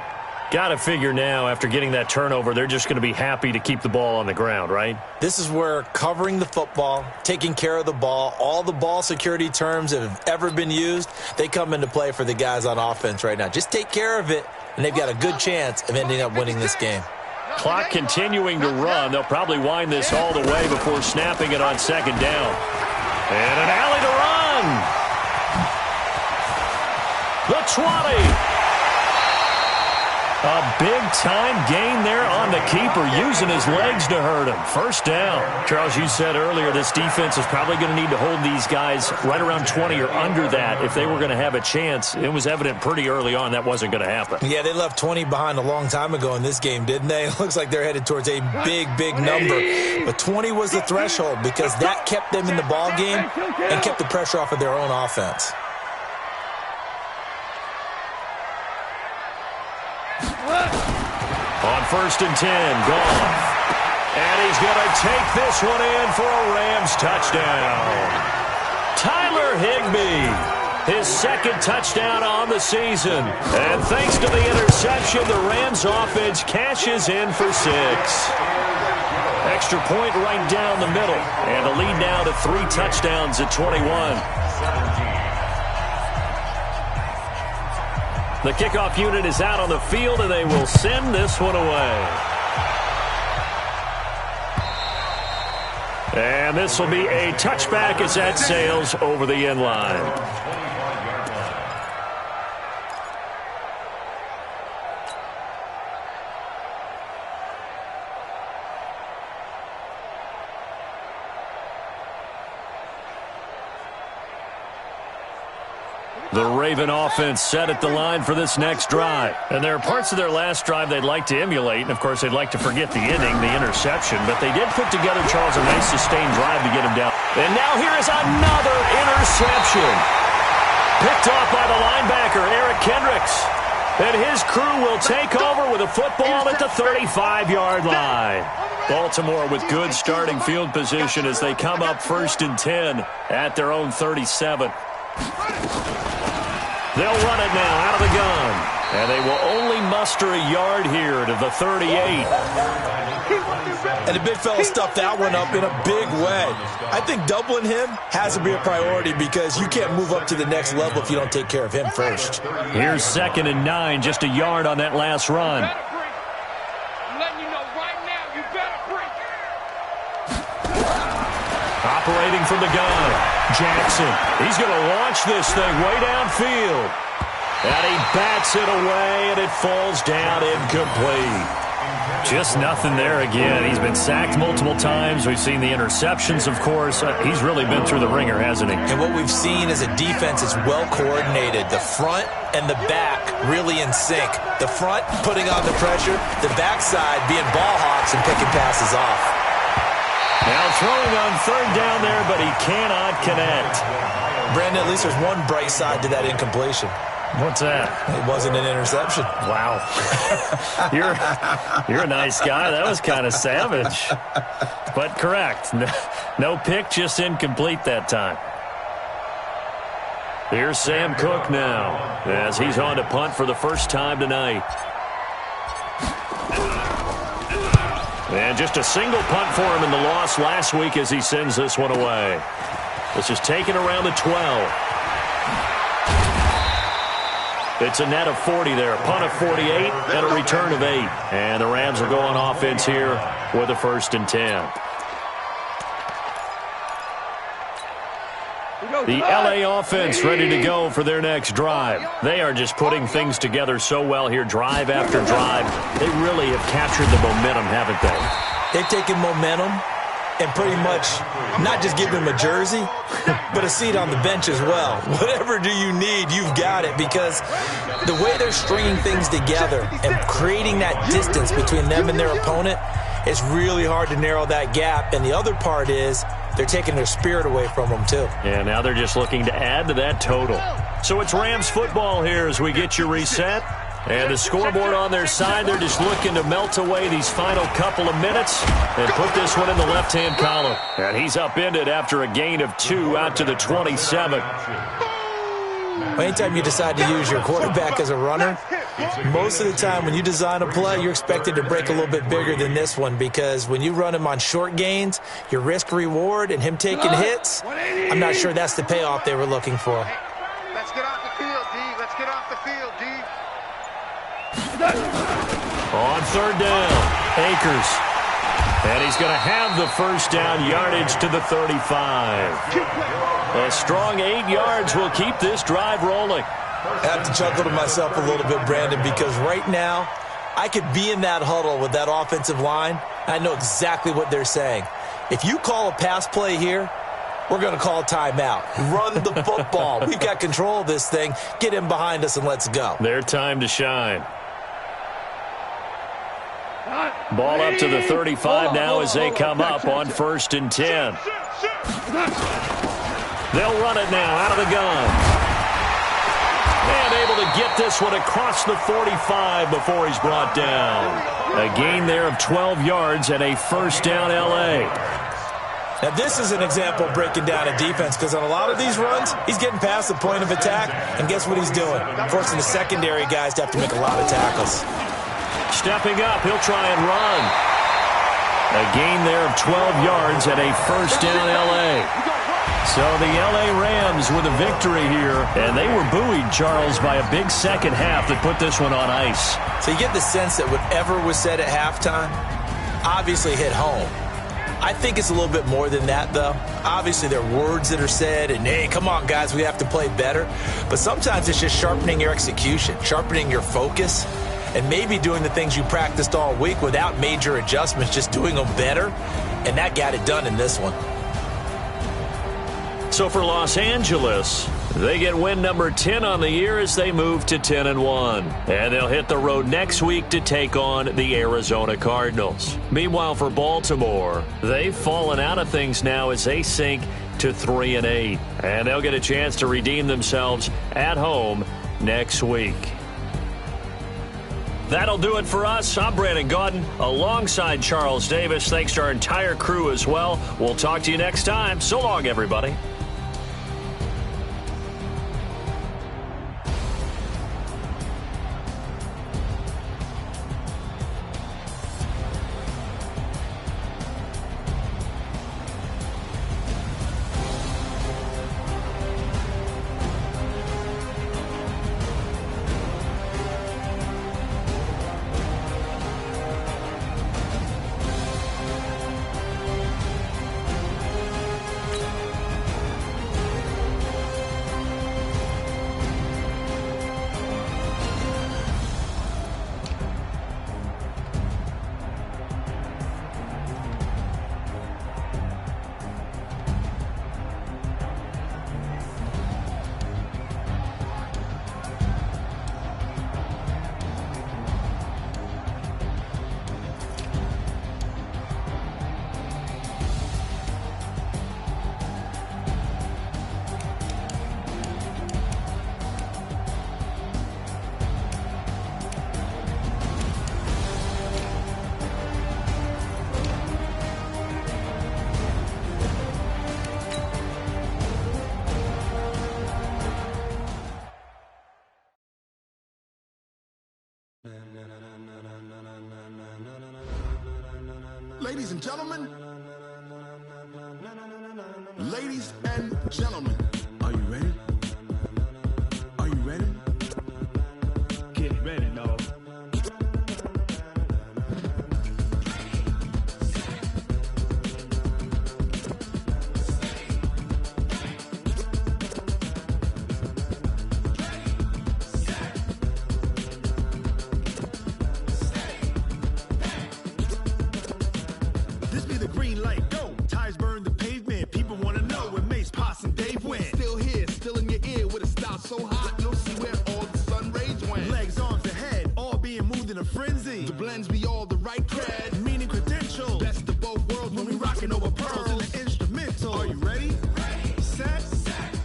Got to figure now, after getting that turnover, they're just going to be happy to keep the ball on the ground, right? This is where covering the football, taking care of the ball, all the ball security terms that have ever been used, they come into play for the guys on offense right now. Just take care of it, and they've got a good chance of ending up winning this game. Clock continuing to run. They'll probably wind this all the way before snapping it on 2nd down. And an alley to run. The 20. A big-time gain there on the keeper, using his legs to hurt him. 1st down. Charles, you said earlier this defense is probably going to need to hold these guys right around 20 or under that if they were going to have a chance. It was evident pretty early on that wasn't going to happen. Yeah, they left 20 behind a long time ago in this game, didn't they? It looks like they're headed towards a big, big number. But 20 was the threshold because that kept them in the ball game and kept the pressure off of their own offense. On first and 10. Gone. And he's going to take this one in for a Rams touchdown. Tyler Higbee, his second touchdown on the season. And thanks to the interception, the Rams offense cashes in for 6. Extra point right down the middle. And the lead now to 3 touchdowns at 21. The kickoff unit is out on the field, and they will send this one away. And this will be a touchback as that sails over the end line. The Raven offense set at the line for this next drive. And there are parts of their last drive they'd like to emulate, and of course they'd like to forget the inning, the interception, but they did put together, Charles, a nice sustained drive to get him down. And now here is another interception. Picked off by the linebacker, Eric Kendricks. And his crew will take over with a football at the 35-yard line. Baltimore with good starting field position as they come up first and 10 at their own 37. They'll run it now out of the gun. And they will only muster a yard here to the 38. And the big fella stuffed that one up in a big way. I think doubling him has to be a priority because you can't move up to the next level if you don't take care of him first. Here's 2nd and 9, just a yard on that last run. Operating from the gun, Jackson. He's going to launch this thing way downfield. And he bats it away, and it falls down incomplete. Just nothing there again. He's been sacked multiple times. We've seen the interceptions, of course. He's really been through the ringer, hasn't he? And what we've seen is a defense is well coordinated. The front and the back really in sync. The front putting on the pressure, the backside being ball hawks and picking passes off. Now throwing on 3rd down there, but he cannot connect. Brandon, at least there's one bright side to that incompletion. What's that? It wasn't an interception. Wow. You're a nice guy. That was kind of savage. But correct. No pick, just incomplete that time. Here's Sam Cook now as he's on to punt for the first time tonight. And just a single punt for him in the loss last week as he sends this one away. This is taken around the 12. It's a net of 40 there. Punt of 48 and a return of 8. And the Rams are going offense here with a 1st and 10. The LA offense ready to go for their next drive. They are just putting things together so well here, drive after drive. They really have captured the momentum, haven't they? They've taken momentum and pretty much not just give them a jersey, but a seat on the bench as well. Whatever do you need, you've got it, because the way they're stringing things together and creating that distance between them and their opponent, it's really hard to narrow that gap. And the other part is they're taking their spirit away from them, too. Yeah, now they're just looking to add to that total. So it's Rams football here as we get you reset. And the scoreboard on their side, they're just looking to melt away these final couple of minutes and put this one in the left-hand column. And he's upended after a gain of 2 out to the 27. Anytime you decide to use your quarterback as a runner, most of the time when you design a play, you're expected to break a little bit bigger than this one, because when you run him on short gains, your risk-reward and him taking hits, I'm not sure that's the payoff they were looking for. Let's get off the field, D. Let's get off the field, D. On 3rd down, Akers. And he's going to have the first down, yardage to the 35. A strong 8 yards will keep this drive rolling. I have to chuckle to myself a little bit, Brandon, because right now I could be in that huddle with that offensive line. I know exactly what they're saying. If you call a pass play here, we're going to call a timeout. Run the football. We've got control of this thing. Get him behind us and let's go. Their time to shine. Ball up to the 35 now as they come up on 1st and 10. They'll run it now out of the gun. And able to get this one across the 45 before he's brought down. A gain there of 12 yards and a first down L.A. Now, this is an example of breaking down a defense because on a lot of these runs, he's getting past the point of attack, and guess what he's doing? Forcing the secondary guys to have to make a lot of tackles. Stepping up, he'll try and run. A gain there of 12 yards and a first down L.A. So the L.A. Rams with a victory here, and they were buoyed, Charles, by a big second half that put this one on ice. So you get the sense that whatever was said at halftime obviously hit home. I think it's a little bit more than that, though. Obviously, there are words that are said, and, hey, come on, guys, we have to play better. But sometimes it's just sharpening your execution, sharpening your focus, and maybe doing the things you practiced all week without major adjustments, just doing them better, and that got it done in this one. So for Los Angeles, they get win number 10 on the year as they move to 10-1. And they'll hit the road next week to take on the Arizona Cardinals. Meanwhile, for Baltimore, they've fallen out of things now as they sink to 3-8. And they'll get a chance to redeem themselves at home next week. That'll do it for us. I'm Brandon Gaudin alongside Charles Davis. Thanks to our entire crew as well. We'll talk to you next time. So long, everybody. Ladies and gentlemen, ladies and gentlemen, are you ready? Are you ready? Get ready, dog. This be the green light, go. Tires burn the pavement. People want to know where Mace, Potts, and Dave went. Still here, still in your ear with a style so hot. You'll see where all the sun rays went. Legs, arms, and head, all being moved in a frenzy. The blends be all the right cred, meaning credentials. Best of both worlds when we rockin' over pearls in the instrumental. Are you ready? Set,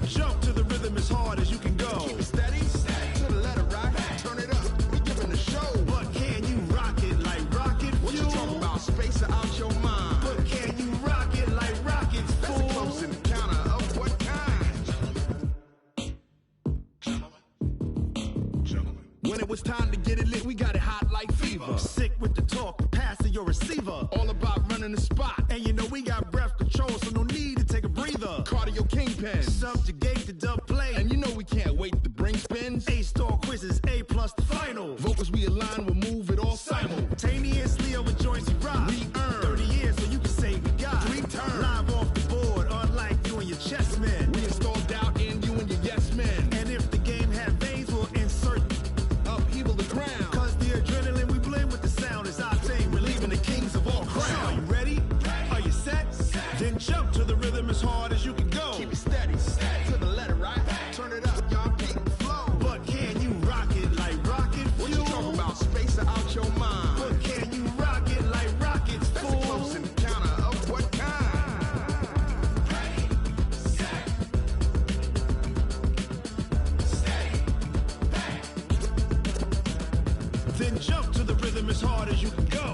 jump to the rhythm as hard as you can go. Keep it steady, to the letter rock. Turn it up, we giving the show. But can you rock it like rocket fuel? What you talking about? Space out your mind. But can you rock it like rockets, fool? That's a close encounter of what kind? Gentlemen. When it was time to get it lit, we got it hot like fever. Sick with the talk, pass to your receiver. All about running the spot. And you know we got breath control, so no need to take a breather. Cardio kingpin, subjugate the dub play. And you know we can't wait to bring spins. A-star quizzes, A+ the final. Vocals we align, we'll move it all simultaneously over joints we rock. We earn 30 years, so you can say we got 3 turns. Live off the board, unlike you and your chess men. We install doubt in you and your yes men. And if the game had veins, we'll insert upheaval the ground. Cause the adrenaline we blend with the sound is our thing, relieving the kings of all crowns. So are you ready? Are you set? Then jump to the rhythm as hard as you can go. Keep it steady, to the letter, right? Turn it up, y'all keep the flow. But can you rock it like rocket fuel? What you talking about? Space out your mind. But can you rock it like rockets, fool? That's a close encounter of what kind? Then jump to the rhythm as hard as you can go.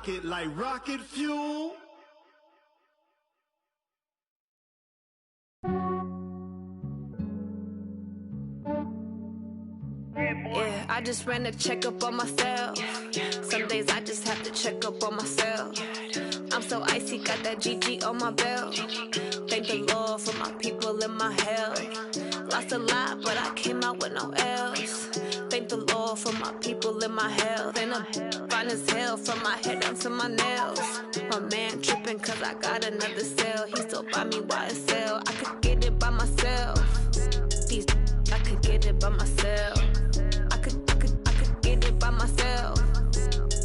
rocket like rocket fuel. Yeah, I just ran a checkup on myself. Some days I just have to check up on myself. I'm so icy, got that GG on my belt. Thank the Lord for my people in my health. Lost a lot, but I came out with no L's. Thank the Lord for my people in my health. And I'm fine as hell from my head down to my nails. My man tripping cause I got another cell. He still buy me YSL. I could get it by myself. These I could get it by myself. I could get it by myself.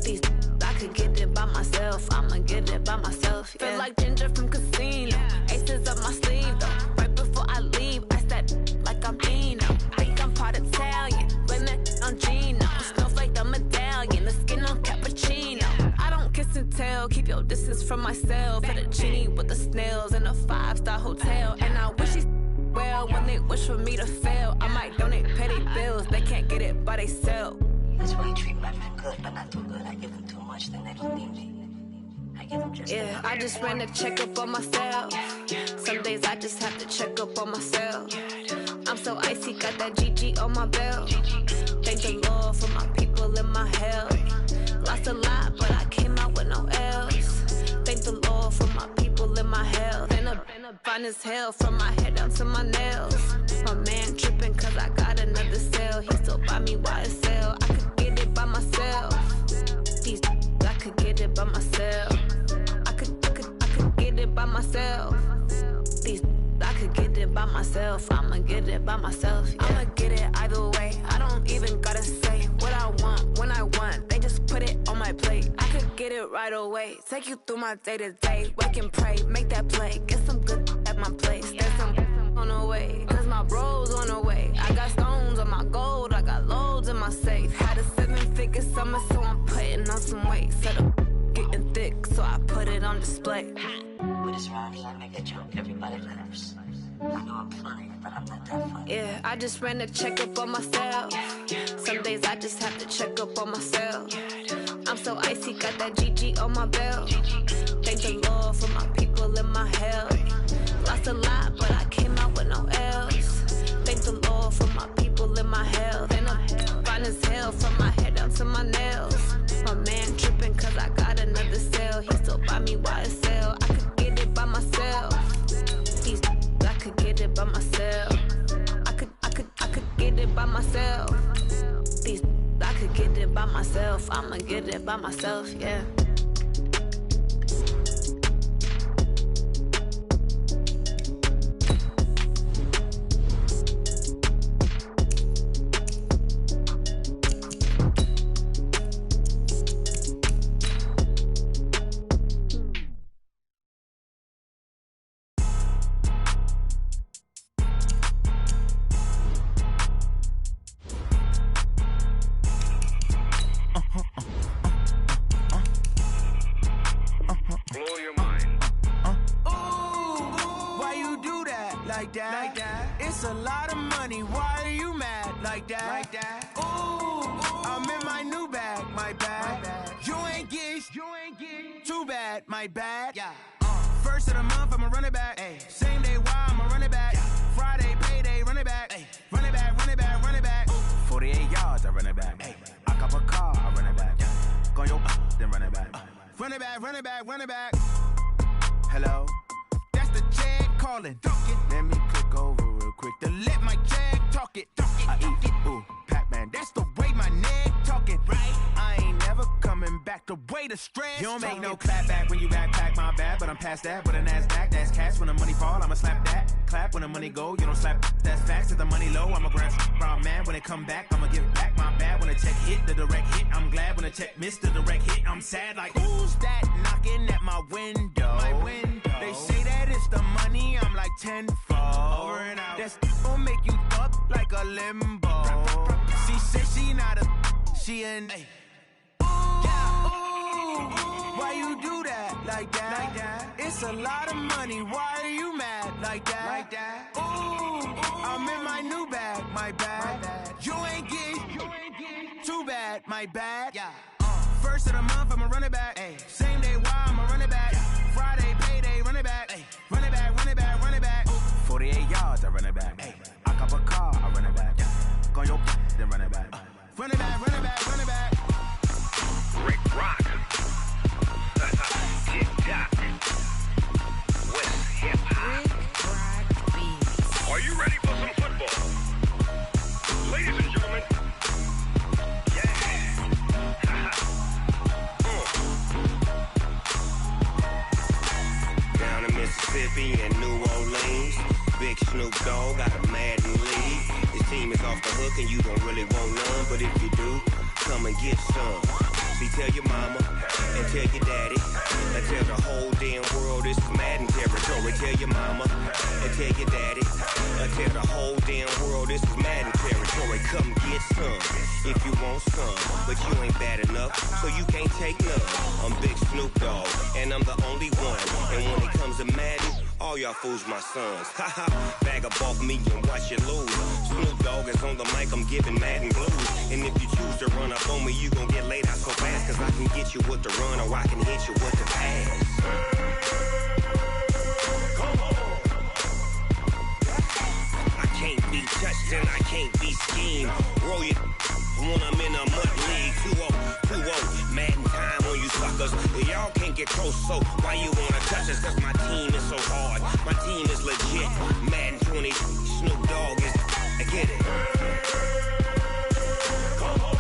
These I could get it by myself. I'ma get it by myself. Yeah. Feel like Ginger from Casino. Aces up my sleeve though. Right before I leave, I step like I'm Dino. Think I'm part Italian. Blame that on Gino. Snowflake the medallion. The skin on cappuccino. I don't kiss and tell. Keep your distance from myself. Fettuccine with the snails in a 5-star hotel. And I wish he's well when they wish for me to fail. I might donate petty bills. They can't get it by they sell. That's why you treat my friend good, but not too good. I give them too much, then they don't need me. I give them just yeah, I just ran a checkup on myself. Some days I just have to check up on myself. I'm so icy, got that GG on my belt. Thank the Lord for my people in my health. Lost a lot, but I came out with no L's. Thank the Lord for my people in my health. And I'm fine as hell from my head down to my nails. My man tripping cause I got another cell. He still buy me YSL. I could get it by myself. These I could get it by myself. I could get it by myself. These I could get it by myself. I'ma get it by myself. Yeah. I'ma get it either way. I don't even gotta say what I want when I want. They just put it on my plate. I could get it right away. Take you through my day to day. Wake and pray, make that play. Get some good at my place. There's some on the way. Cause my bros on the way. I got stones on my gold. I got loads in my safe. Had a 7-figure summer, so I'm putting on some weight. Set up getting thick, so I put it on display. With this round here, I make a joke. Everybody laughs. I know I'm funny, but I'm not that funny. Yeah, I just ran a checkup on myself. Some days I just have to check up on myself. I'm so icy, got that GG on my belt. Thank the Lord for my people in my health. Lost a lot, but I came out with no L's. Thank the Lord for my people in my health. And I'm fine as hell from my head down to my nails. My man tripping cause I got another cell. He still buy me YSL. I could get it by myself. These I could get it by myself. I could get it by myself. These I could get it by myself. I'ma get it by myself, yeah. It's a lot of money, why are you mad like that? Ooh, I'm in my new bag, my bad. You ain't get too bad, my bad. Yeah. First of the month, I'ma run it back. Ay. Same day, why I'ma run it back. Yeah. Friday, payday, run it back. Ay. Run it back, run it back, run it back. Ooh. 48 yards, I run it back. Ay. I cop a car, I run it back. Yeah. Go yo, then run it back. Run it back, run it back, run it back. Hello? That's the check calling. Let me click over real quick to let my check talk it. I eat it, ooh, Pac-Man. That's the way my neck talking. Right? I ain't never coming back the way the stress. You don't make no clap back when you backpack, my bad, but I'm past that. With a NASDAQ, that's cash. When the money fall, I'ma slap that. Clap when the money go, you don't slap. That's facts. If the money low, I'ma grab brown man. When it come back, I'ma give back my bad. When the check hit, the direct hit. I'm glad when the check missed the direct hit. I'm sad like, who's that knocking at my window? My window. They say that it's the money, I'm like tenfold. Over and out. That's gon' make you up like a limbo. She said she not a, she an. Ooh, why you do that like that? It's a lot of money, why are you mad like that? Ooh, I'm in my new bag, my bad. You ain't get too bad, my bad. Yeah. First of the month, I'ma run it back. Ay. Same day, why I'ma run it back. Friday, payday, run it back. Ay. Run it back, run it back, run it back. 48 yards, I run it back. Ay. I cop a car, I run it back. Go your then run it back. Run it back, run it back, run it back. Rick Rock. Tick-tock. West hip-hop. Are you ready for some football? Ladies and gentlemen. Down in Mississippi and New Orleans, Big Snoop Dogg got a Madden league. His team is off the hook and you don't really want none, but if you do, come and get some. See, tell your mama and tell your daddy and tell the whole damn world this is Madden territory. Tell your mama and tell your daddy and tell the whole damn world this is Madden territory. Come get some if you want some, but you ain't bad enough, so you can't take none. I'm Big Snoop Dogg and I'm the only one, and when it comes to Madden, all y'all fools my sons. Haha, bag up off me and watch you lose. Snoop Dogg is on the mic, I'm giving Madden blues. And if you choose to run up on me, you gon' get laid out so fast, cause I can get you with the run or I can hit you with the pass. Come on. I can't be touched and I can't be schemed. Roll you when I'm in a mud league. 2-0, 2-0, Madden time on you suckers. Y'all can't get close, so why you wanna touch us? Cause my team is so hard, my team is legit. Madden 20, Snoop Dogg is, I get it. Come on.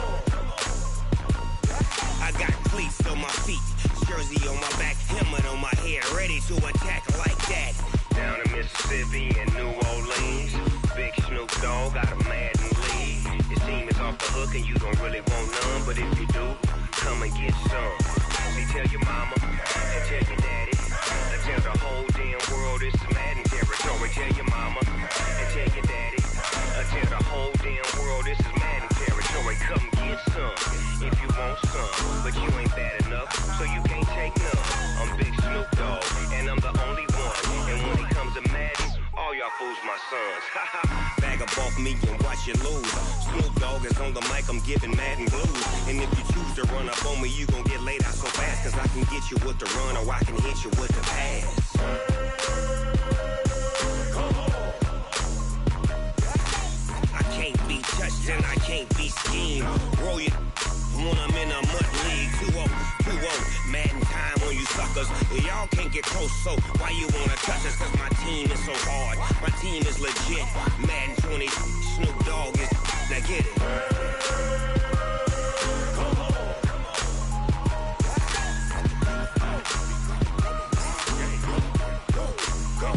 I got cleats on my feet, jersey on my back, helmet on my head, ready to attack like that. Down in Mississippi and New Orleans, Big Snoop Dogg got a Madden league. His team is off the hook and you don't really want none, but if you do, come and get some. See, tell your mama and tell your daddy and tell the whole damn world this is Madden territory. Tell your mama and tell your daddy and tell the whole damn world this is Madden territory. Come get some if you want some, but you ain't bad enough, so you can't take none. I'm Big Snoop Dogg and I'm the only one, and when it comes to Madden, all y'all fools my sons. Bag up off me and watch you lose. Snoop Dogg is on the mic, I'm giving Madden blues. And if you choose to run up on me, you gon' get laid out so fast, cause I can get you with the run or I can hit you with the pass. Come on. I can't be touched and I can't be schemed. Roll you when I'm in a mud league. 2-0, 2-0, Madden time on you suckers. Y'all can't get close, so why you wanna touch us? Cause my team is so hard, my team is legit. Madden 20, Snoop Dogg is, now get it. Come on. Go.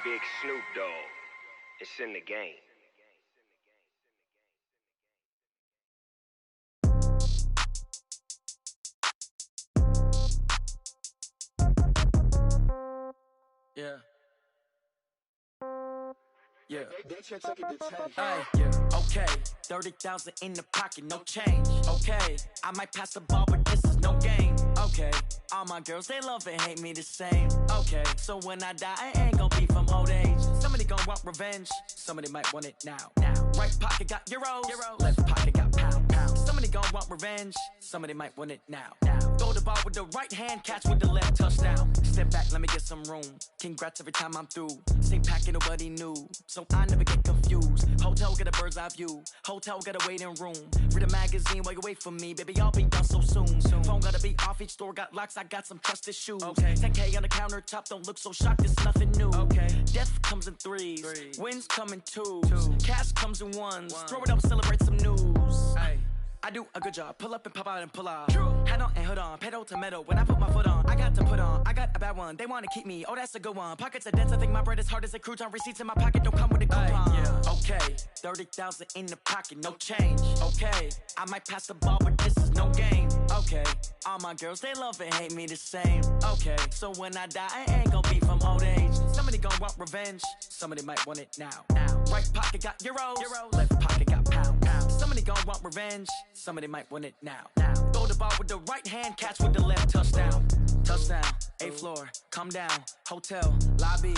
Big Snoop Dogg, it's in the game. Yeah. Yeah. Yeah. Okay. 30,000 in the pocket, no change. Okay. I might pass the ball, but this is no game. Okay. All my girls, they love and hate me the same. Okay. So when I die, I ain't gon' be from old age. Somebody gon' want revenge. Somebody might want it now. Right pocket got euros. Left pocket got pound. Somebody gon' want revenge. Somebody might want it now. Throw the ball with the right hand, catch with the left, touchdown. Step back, let me get some room. Congrats every time I'm through. Same packet, nobody knew, so I never get confused. Hotel get a bird's eye view. Hotel got a waiting room. Read a magazine while you wait for me, baby. I'll be done so soon. Phone gotta be off. Each store got locks. I got some trusted shoes. Okay. 10K on the countertop. Don't look so shocked. It's nothing new. Okay. Death comes in threes. Wins come in twos. Cash comes in ones. Throw it up, celebrate some news. Ay. I do a good job. Pull up and pop out and pull out. Head on and hood on. Pedal to metal. When I put my foot on, I got to put on. I got a bad one. They want to keep me. Oh, that's a good one. Pockets are dense. I think my bread is hard as a crouton. Receipts in my pocket don't come with a coupon. Yeah. Okay. 30,000 in the pocket. No change. Okay. I might pass the ball, but this is no game. Okay. All my girls, they love and hate me the same. Okay. So when I die, I ain't gonna be from old age. Somebody gon' want revenge. Somebody might want it now. Right pocket got euros. Left pocket got pound. Somebody gon' want revenge. Somebody might want it now. Throw the ball with the right hand, catch with the left, touchdown. Touchdown, 8th floor, come down, hotel, lobby.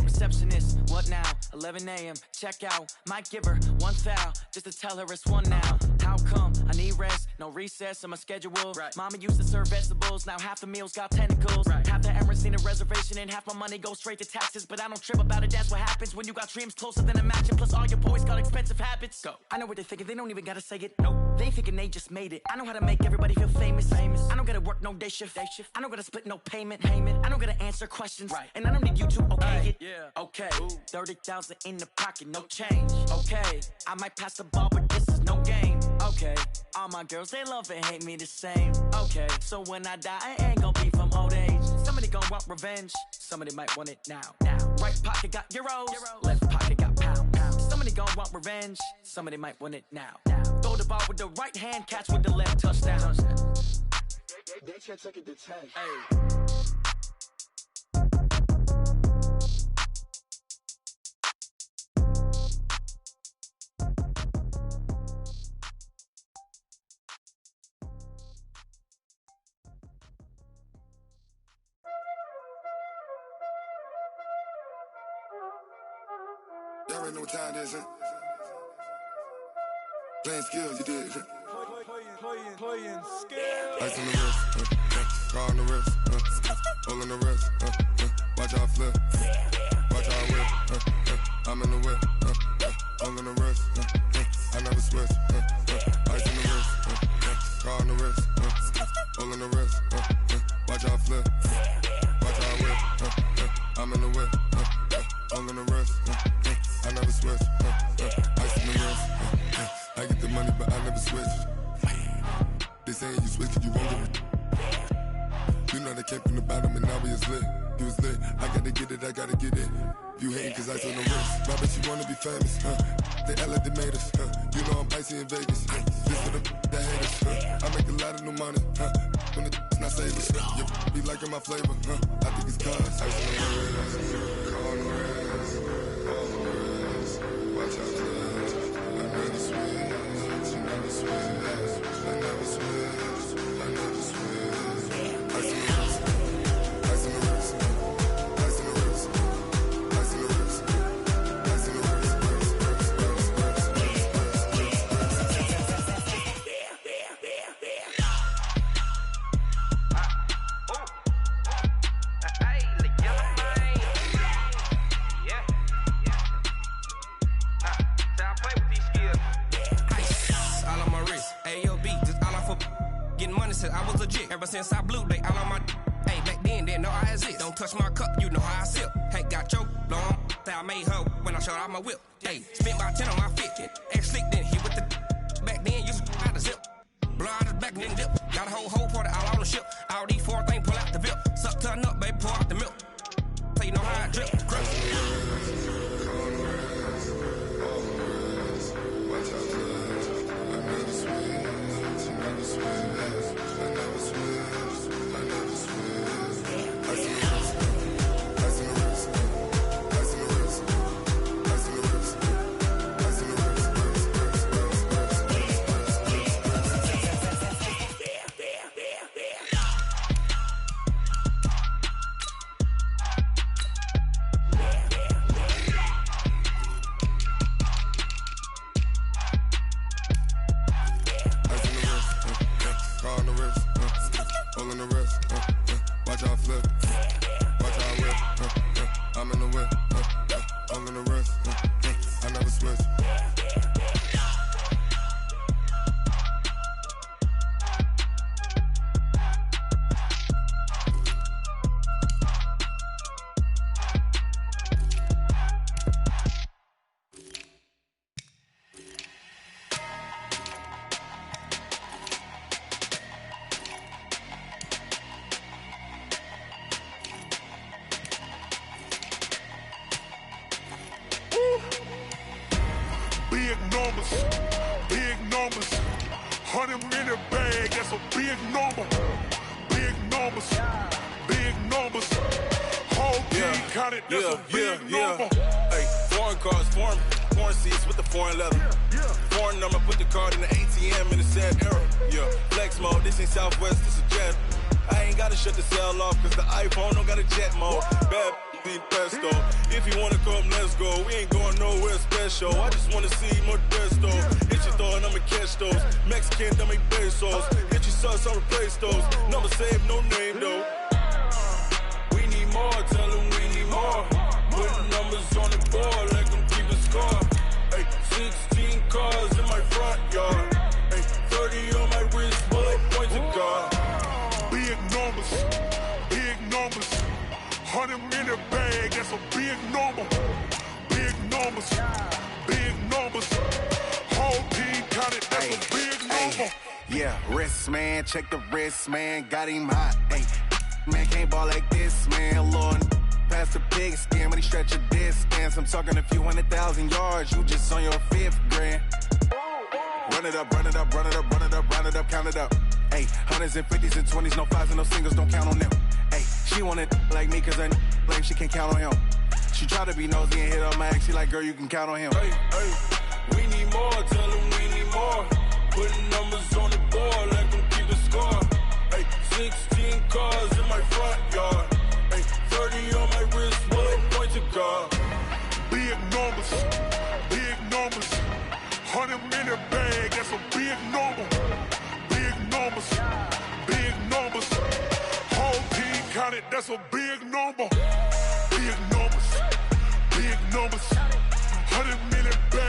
Receptionist, what now? 11 a.m., check out. Might give her one foul, just to tell her it's one now. How come? I need rest, no recess in my schedule. Right. Mama used to serve vegetables, now half the meals got tentacles. Right. Half the errands need a reservation and half my money goes straight to taxes. But I don't trip about it, that's what happens when you got dreams closer than a match. And plus all your boys got expensive habits. Go. I know what they're thinking, they don't even gotta say it. Nope. They thinking they just made it. I know how to make everybody feel famous. I don't gotta work no day shift. I don't gotta split no payment. I don't gotta answer questions. Right. And I don't need you to okay it. Yeah. Okay. 30,000 in the pocket, no change. Okay. I might pass the ball, but this is no game. Okay. All my girls, they love and hate me the same. Okay. So when I die, I ain't gonna be from old age. Somebody gon' want revenge. Somebody might want it now. Right pocket got euros. Left pocket got pound. Somebody gon' want revenge. Somebody might want it now. Throw the ball with the right hand, catch with the left, touchdown. They can't take it to 10. Hey. Y'all already know what time it is, huh? Playing skills, you did. Playing skills. Ice on the wrist, car on the wrist, hole in the wrist, watch how I flip, watch how I whip, I'm in the whip, hole in the wrist, I never switch, ice on the wrist, car on the wrist, hole in the wrist, watch how I flip, watch how I whip, I'm in the whip, hole in the wrist, I never switch, ice on the wrist, I get the money but I never switch. They saying you switch it, you won't get it. You know they came from the bottom and now we is lit. You was lit, I gotta get it, I gotta get it. You hating cause ice on the wrist. Why bet you wanna be famous, They LA they made us, You know I'm icy in Vegas, This for the that hate us, I make a lot of new money, When it's not savers, You be liking my flavor, I think it's cause ice on the wrist, car on the wrist, all on the wrist, watch out the wrist, I never switch, you never switch. I never switch, I never switch. Ice on the wrist, ice on the wrist, ice on the wrist, ice on the wrist, ice on the wrist, I was legit. Ever since I blew, they all on my hey, back then, didn't know I exist. Don't touch my cup, you know how I sip. Hey, got your long, say I made her when I showed out my whip. Hey, spent about 10 on my fit. Ex slick, then hit with the back then, used to out the zip. Blow out his back, then dip. Got a whole party all on the ship. All these 4 things, pull out the VIP. Suck, turn up, baby, pour out the milk. So you know how I drip. Big numbers, 100 minute bag, that's a big number. Big numbers, big numbers. Whole team counted, that's a big number. Hey, foreign cars, foreign seats with the foreign leather. Foreign number, put the card in the ATM in the sad era. Yeah, flex mode, this ain't Southwest, this a jet. I ain't gotta shut the cell off, cause the iPhone don't got a jet mode. Bad need pesto. If you wanna come, let's go. We ain't going nowhere special. I just wanna see more Modesto. Hit your door and I'ma catch estos. Mexican, dame pesos. Hit your sus, I'll replace those. Number saved, no name though. We need more, tell them we need more. Putting numbers on the board, let them keep a score. Ay, 16 cars in my front yard. Ay, 30 on my wrist, bullet points of God. Big numbers, big numbers. 100 in the bag, that's a big number. Big numbers, big numbers. Whole team counted, that's a big number. Yeah, wrist man, check the wrist man, got him hot. Ay, man can't ball like this, man. Lord, past the pig skin when he stretch a distance. I'm talking a few 100,000 yards, you just on your 5th grand. Run it up, run it up, run it up, run it up, run it up, count it up. Ay, hundreds and 50s and 20s, no 5s and no singles, don't count on them. Ay, she want it like me cause I blame she can't count on him. She try to be nosy and hit on my ex, she like, girl, you can count on him. Hey, hey, we need more, tell them we need more. Putting numbers on the board, let them keep a score. Hey, 16 cars in my front yard. Hey, 30 on my wrist, bullet points of God. Big numbers, big numbers. 100 in the bag, that's a big number. Big numbers, big numbers. Whole team counted, that's a big number. Big numbers, big numbers. 100 in the bag.